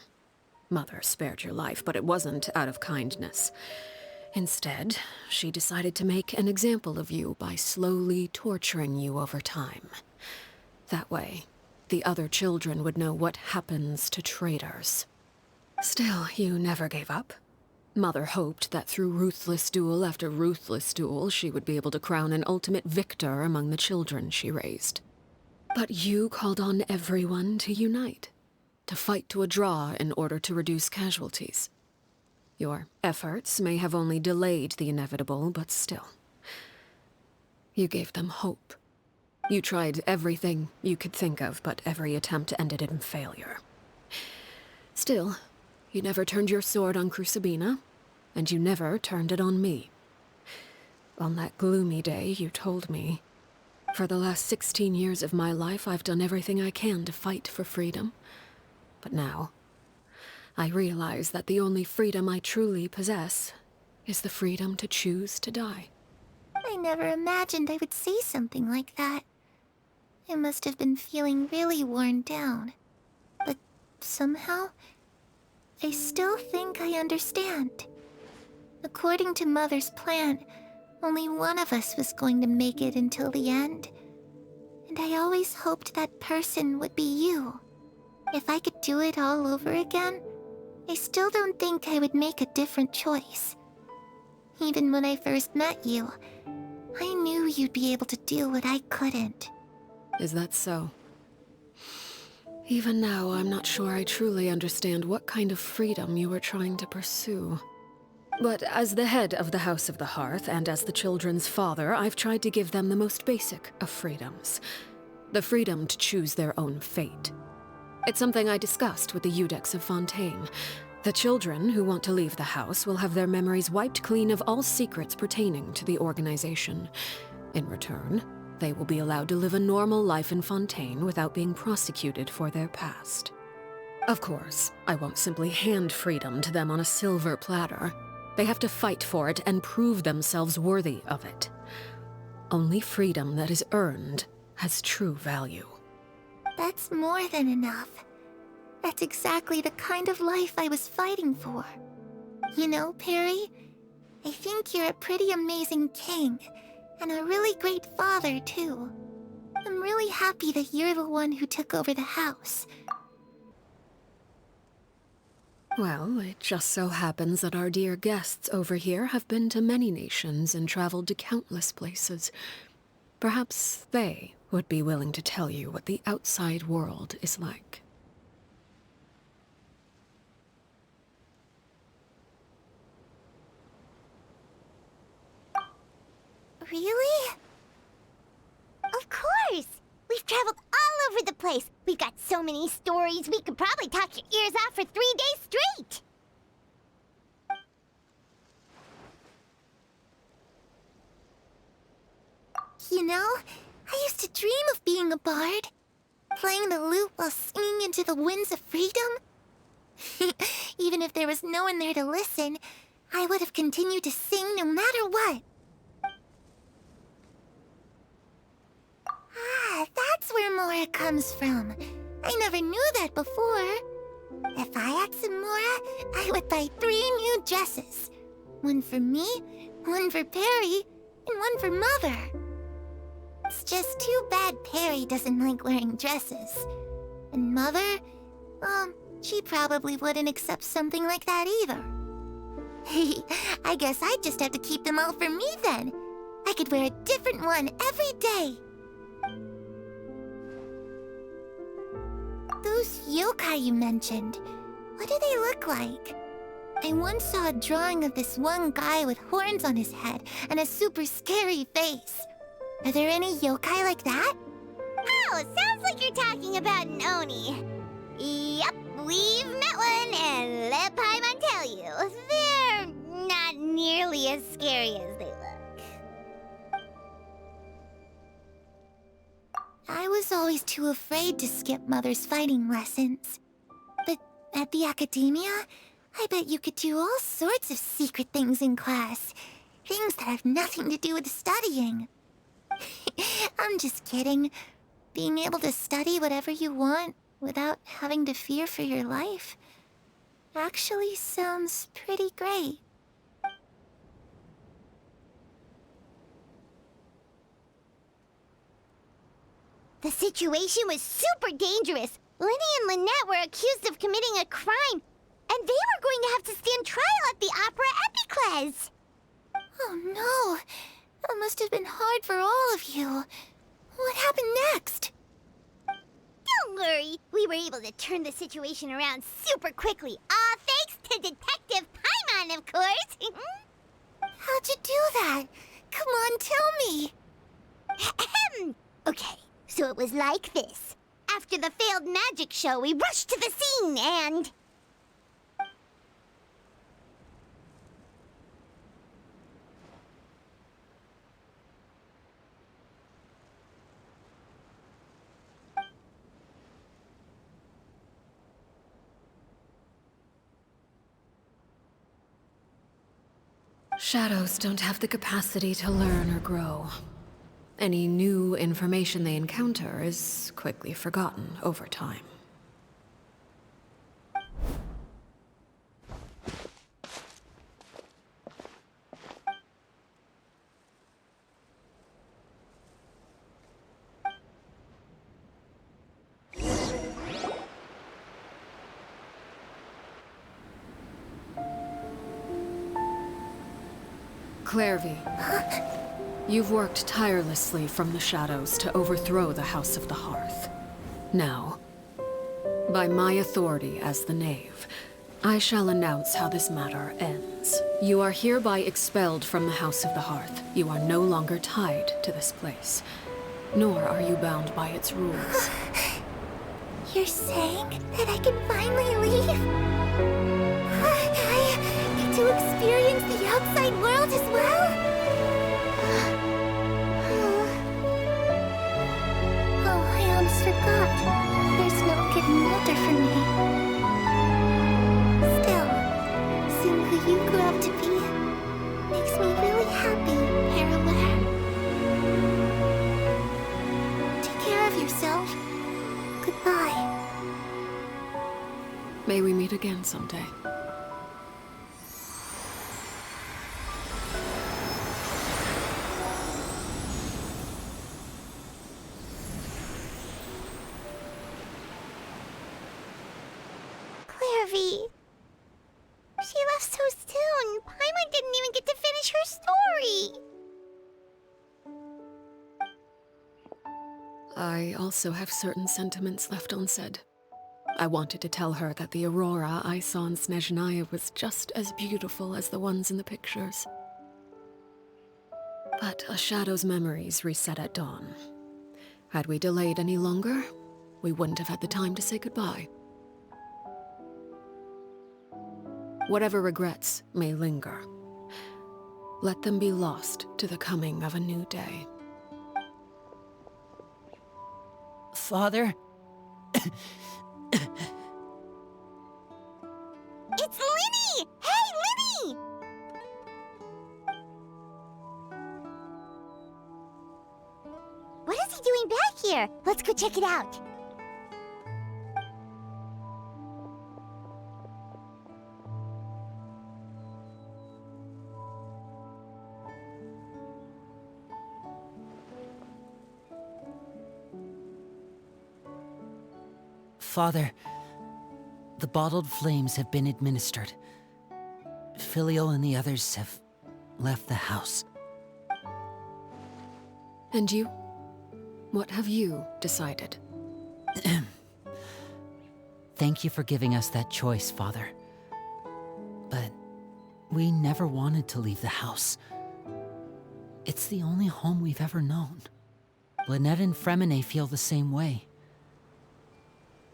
Mother spared your life, but it wasn't out of kindness. Instead, she decided to make an example of you by slowly torturing you over time. That way, the other children would know what happens to traitors. Still, you never gave up. Mother hoped that through ruthless duel after ruthless duel, she would be able to crown an ultimate victor among the children she raised. But you called on everyone to unite, to fight to a draw in order to reduce casualties. Your efforts may have only delayed the inevitable, but still. You gave them hope. You tried everything you could think of, but every attempt ended in failure. Still, you never turned your sword on Crucibina, and you never turned it on me. On that gloomy day, you told me, "For the last 16 years of my life, I've done everything I can to fight for freedom. But now, I realize that the only freedom I truly possess is the freedom to choose to die. I never imagined I would say something like that. I must have been feeling really worn down. But somehow, I still think I understand. According to Mother's plan, only one of us was going to make it until the end. And I always hoped that person would be you. If I could do it all over again, I still don't think I would make a different choice. Even when I first met you, I knew you'd be able to do what I couldn't. Is that so? Even now, I'm not sure I truly understand what kind of freedom you were trying to pursue. But as the head of the House of the Hearth, and as the children's father, I've tried to give them the most basic of freedoms. The freedom to choose their own fate. It's something I discussed with the Iudex of Fontaine. The children who want to leave the house will have their memories wiped clean of all secrets pertaining to the organization. In return, they will be allowed to live a normal life in Fontaine without being prosecuted for their past. Of course, I won't simply hand freedom to them on a silver platter. They have to fight for it and prove themselves worthy of it. Only freedom that is earned has true value. That's more than enough. That's exactly the kind of life I was fighting for. You know, Perry, I think you're a pretty amazing king, and a really great father, too. I'm really happy that you're the one who took over the house. Well, it just so happens that our dear guests over here have been to many nations and traveled to countless places. Perhaps they would be willing to tell you what the outside world is like. Really? Of course! We've traveled all over the place. We've got so many stories, we could probably talk your ears off for 3 days straight! You know, I used to dream of being a bard. Playing the lute while singing into the winds of freedom. Even if there was no one there to listen, I would have continued to sing no matter what. Ah, that's where Mora comes from. I never knew that before. If I had some Mora, I would buy 3 new dresses. One for me, one for Perry, and one for Mother. It's just too bad Perry doesn't like wearing dresses. And Mother, she probably wouldn't accept something like that either. I guess I'd just have to keep them all for me then. I could wear a different one every day. Those yokai you mentioned, what do they look like? I once saw a drawing of this one guy with horns on his head and a super scary face. Are there any yokai like that? Oh, sounds like you're talking about an Oni. Yep, we've met one, and let Paimon tell you, they're not nearly as scary as they look. I was always too afraid to skip Mother's fighting lessons. But at the academia, I bet you could do all sorts of secret things in class. Things that have nothing to do with studying. I'm just kidding. Being able to study whatever you want without having to fear for your life actually sounds pretty great. The situation was super dangerous. Lenny and Lynette were accused of committing a crime, and they were going to have to stand trial at the Opera Epicles. Oh no! That must have been hard for all of you. What happened next? Don't worry, we were able to turn the situation around super quickly. All thanks to Detective Paimon, of course. How'd you do that? Come on, tell me. Okay, so it was like this. After the failed magic show, we rushed to the scene and... Shadows don't have the capacity to learn or grow. Any new information they encounter is quickly forgotten over time. Clairvy, you've worked tirelessly from the shadows to overthrow the House of the Hearth. Now, by my authority as the Knave, I shall announce how this matter ends. You are hereby expelled from the House of the Hearth. You are no longer tied to this place, nor are you bound by its rules. You're saying that I can finally leave? I get to experience the outside world as well? Oh, I almost forgot. There's no getting older for me. Still, seeing who you grew up to be makes me really happy, Parallel. Take care of yourself. Goodbye. May we meet again someday. Clairvy. She left so soon. Paimon didn't even get to finish her story. I also have certain sentiments left unsaid. I wanted to tell her that the aurora I saw in Snezhnaya was just as beautiful as the ones in the pictures. But a shadow's memories reset at dawn. Had we delayed any longer, we wouldn't have had the time to say goodbye. Whatever regrets may linger, let them be lost to the coming of a new day. Father? It's Linny! Hey, Linny! What is he doing back here? Let's go check it out. Father, the bottled flames have been administered. Filial and the others have left the house. And you? What have you decided? Thank you for giving us that choice, Father. But we never wanted to leave the house. It's the only home we've ever known. Lynette and Fremine feel the same way.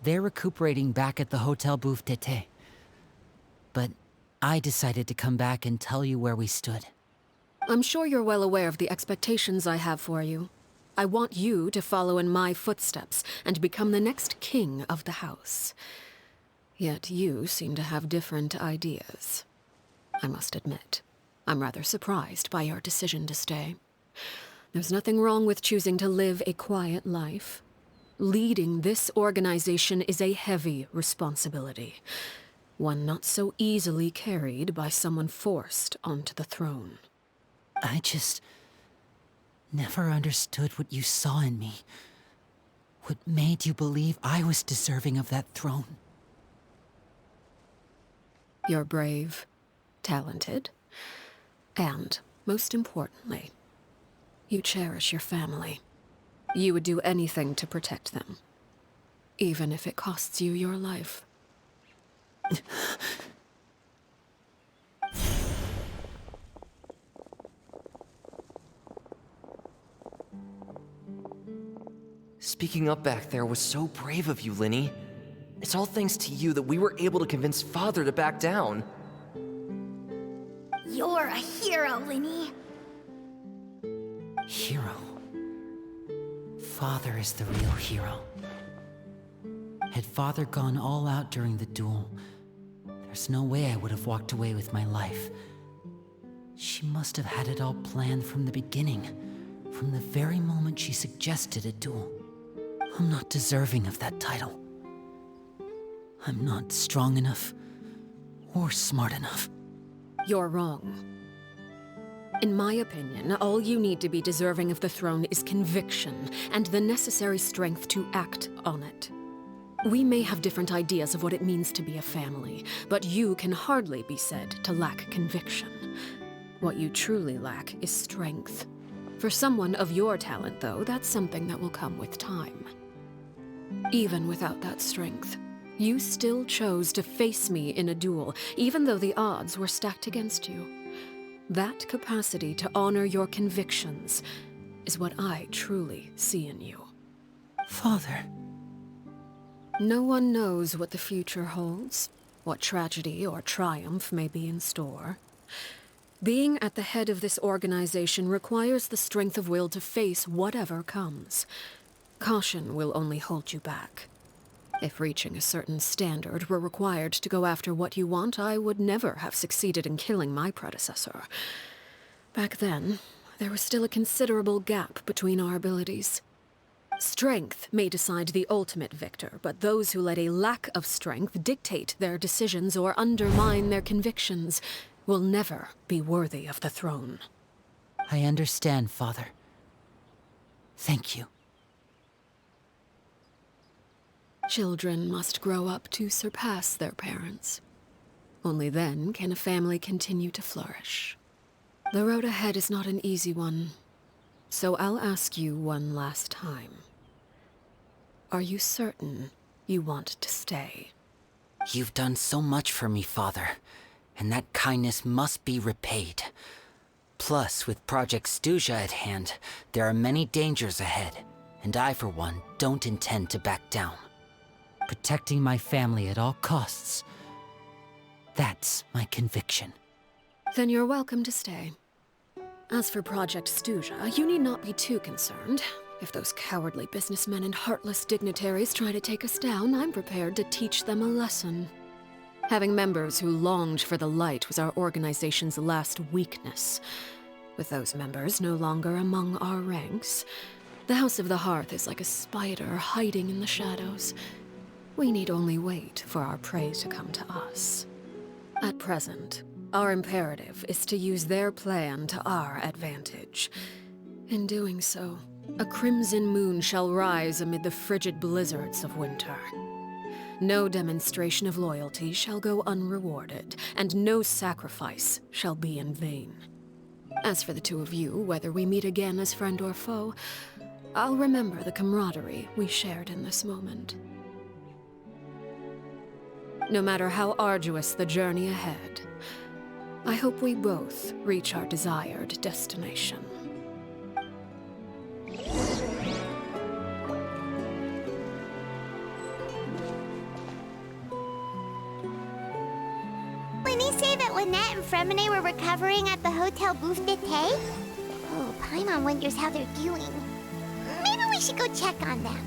They're recuperating back at the Hotel Bouffe d'Été. But I decided to come back and tell you where we stood. I'm sure you're well aware of the expectations I have for you. I want you to follow in my footsteps and become the next king of the house. Yet you seem to have different ideas. I must admit, I'm rather surprised by your decision to stay. There's nothing wrong with choosing to live a quiet life. Leading this organization is a heavy responsibility, one not so easily carried by someone forced onto the throne. I just never understood what you saw in me. What made you believe I was deserving of that throne? You're brave, talented, and, most importantly, you cherish your family. You would do anything to protect them, even if it costs you your life. Speaking up back there was so brave of you, Linny. It's all thanks to you that we were able to convince Father to back down. You're a hero, Linny. Hero. Father is the real hero. Had Father gone all out during the duel, there's no way I would have walked away with my life. She must have had it all planned from the beginning, from the very moment she suggested a duel. I'm not deserving of that title. I'm not strong enough or smart enough. You're wrong. In my opinion, all you need to be deserving of the throne is conviction and the necessary strength to act on it. We may have different ideas of what it means to be a family, but you can hardly be said to lack conviction. What you truly lack is strength. For someone of your talent, though, that's something that will come with time. Even without that strength, you still chose to face me in a duel, even though the odds were stacked against you. That capacity to honor your convictions is what I truly see in you. Father. No one knows what the future holds, what tragedy or triumph may be in store. Being at the head of this organization requires the strength of will to face whatever comes. Caution will only hold you back. If reaching a certain standard were required to go after what you want, I would never have succeeded in killing my predecessor. Back then, there was still a considerable gap between our abilities. Strength may decide the ultimate victor, but those who let a lack of strength dictate their decisions or undermine their convictions will never be worthy of the throne. I understand, Father. Thank you. Children must grow up to surpass their parents. Only then can a family continue to flourish. The road ahead is not an easy one, so I'll ask you one last time. Are you certain you want to stay? You've done so much for me, Father, and that kindness must be repaid. Plus, with Project Stuja at hand, there are many dangers ahead, and I, for one, don't intend to back down. Protecting my family at all costs. That's my conviction. Then you're welcome to stay. As for Project Stuja, you need not be too concerned. If those cowardly businessmen and heartless dignitaries try to take us down, I'm prepared to teach them a lesson. Having members who longed for the light was our organization's last weakness. With those members no longer among our ranks, the House of the Hearth is like a spider hiding in the shadows. We need only wait for our prey to come to us. At present, our imperative is to use their plan to our advantage. In doing so, a crimson moon shall rise amid the frigid blizzards of winter. No demonstration of loyalty shall go unrewarded, and no sacrifice shall be in vain. As for the two of you, whether we meet again as friend or foe, I'll remember the camaraderie we shared in this moment. No matter how arduous the journey ahead, I hope we both reach our desired destination. When he say that Lynette and Fremine were recovering at the Hotel Bouffe d'été? Oh, Paimon wonders how they're doing. Maybe we should go check on them.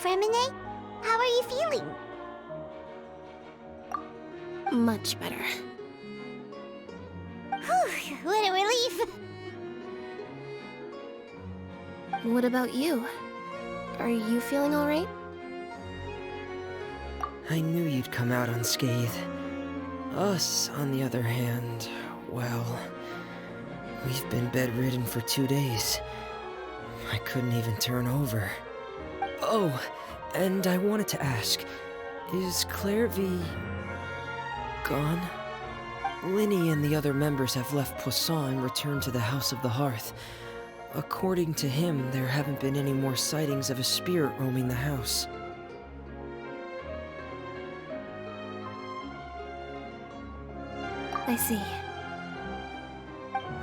Fremine, how are you feeling? Much better. Whew, what a relief. What about you? Are you feeling alright? I knew you'd come out unscathed. Us, on the other hand, well, we've been bedridden for 2 days. I couldn't even turn over. Oh, and I wanted to ask, is Clairvy gone? Linny and the other members have left Poisson and returned to the House of the Hearth. According to him, there haven't been any more sightings of a spirit roaming the house. I see.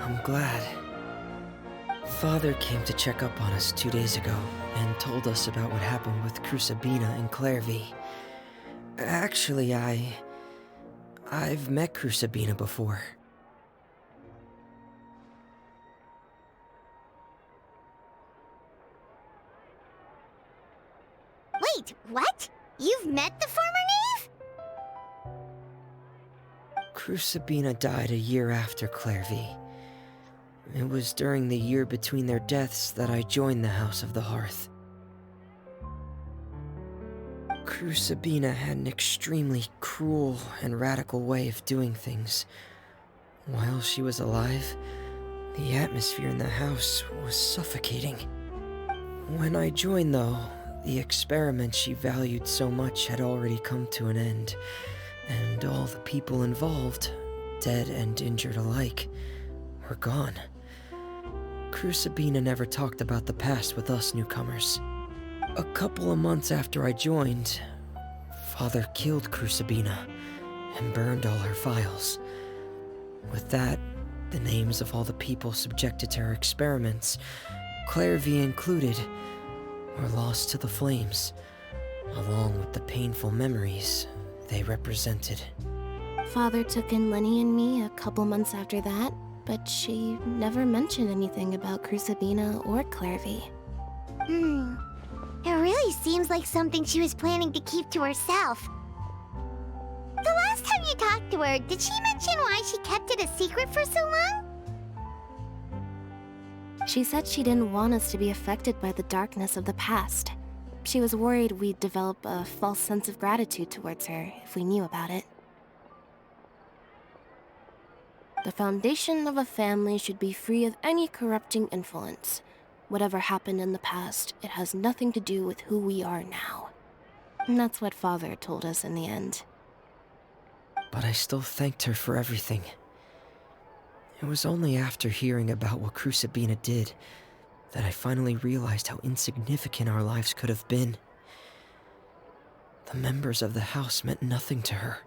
I'm glad. Father came to check up on us 2 days ago and told us about what happened with Crusabina and Clairvy. Actually, I've met Crusabina before. Wait, what? You've met the former knave? Crusabina died a year after Clairvy. It was during the year between their deaths that I joined the House of the Hearth. Crusabina had an extremely cruel and radical way of doing things. While she was alive, the atmosphere in the house was suffocating. When I joined, though, the experiment she valued so much had already come to an end, and all the people involved, dead and injured alike, were gone. Crusabina never talked about the past with us newcomers. A couple of months after I joined, Father killed Crusabina and burned all her files. With that, the names of all the people subjected to her experiments, Clairvy included, were lost to the flames, along with the painful memories they represented. Father took in Lenny and me a couple months after that, but she never mentioned anything about Crusabina or Clairvy. It really seems like something she was planning to keep to herself. The last time you talked to her, did she mention why she kept it a secret for so long? She said she didn't want us to be affected by the darkness of the past. She was worried we'd develop a false sense of gratitude towards her if we knew about it. The foundation of a family should be free of any corrupting influence. Whatever happened in the past, it has nothing to do with who we are now. And that's what Father told us in the end. But I still thanked her for everything. It was only after hearing about what Crusabina did that I finally realized how insignificant our lives could have been. The members of the house meant nothing to her.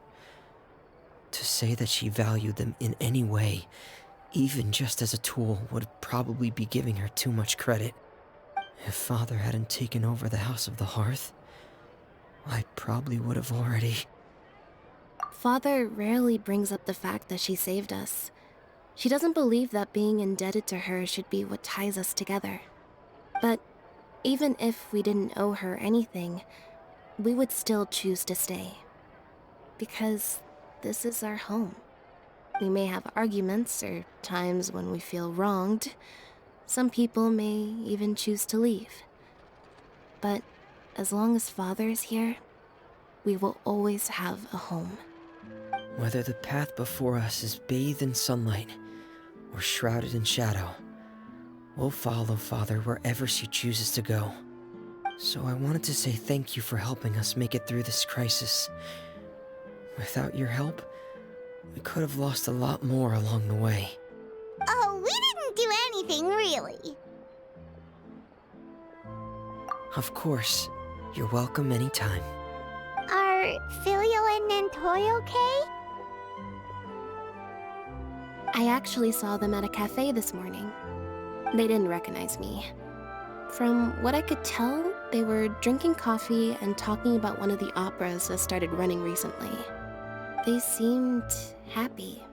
To say that she valued them in any way, even just as a tool, would probably be giving her too much credit. If Father hadn't taken over the House of the Hearth, I probably would have already... Father rarely brings up the fact that she saved us. She doesn't believe that being indebted to her should be what ties us together. But even if we didn't owe her anything, we would still choose to stay. Because this is our home. We may have arguments or times when we feel wronged. Some people may even choose to leave. But as long as Father is here, we will always have a home. Whether the path before us is bathed in sunlight or shrouded in shadow, we'll follow Father wherever she chooses to go. So I wanted to say thank you for helping us make it through this crisis. Without your help, we could have lost a lot more along the way. Oh, we didn't do anything, really. Of course. You're welcome anytime. Are Filial and Nantoy okay? I actually saw them at a cafe this morning. They didn't recognize me. From what I could tell, they were drinking coffee and talking about one of the operas that started running recently. They seemed happy.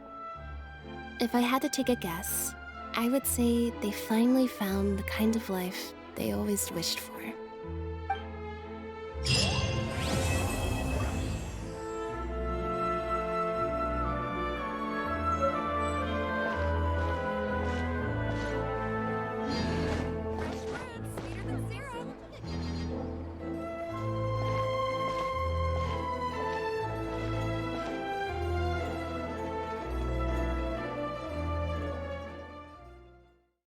If I had to take a guess, I would say they finally found the kind of life they always wished for.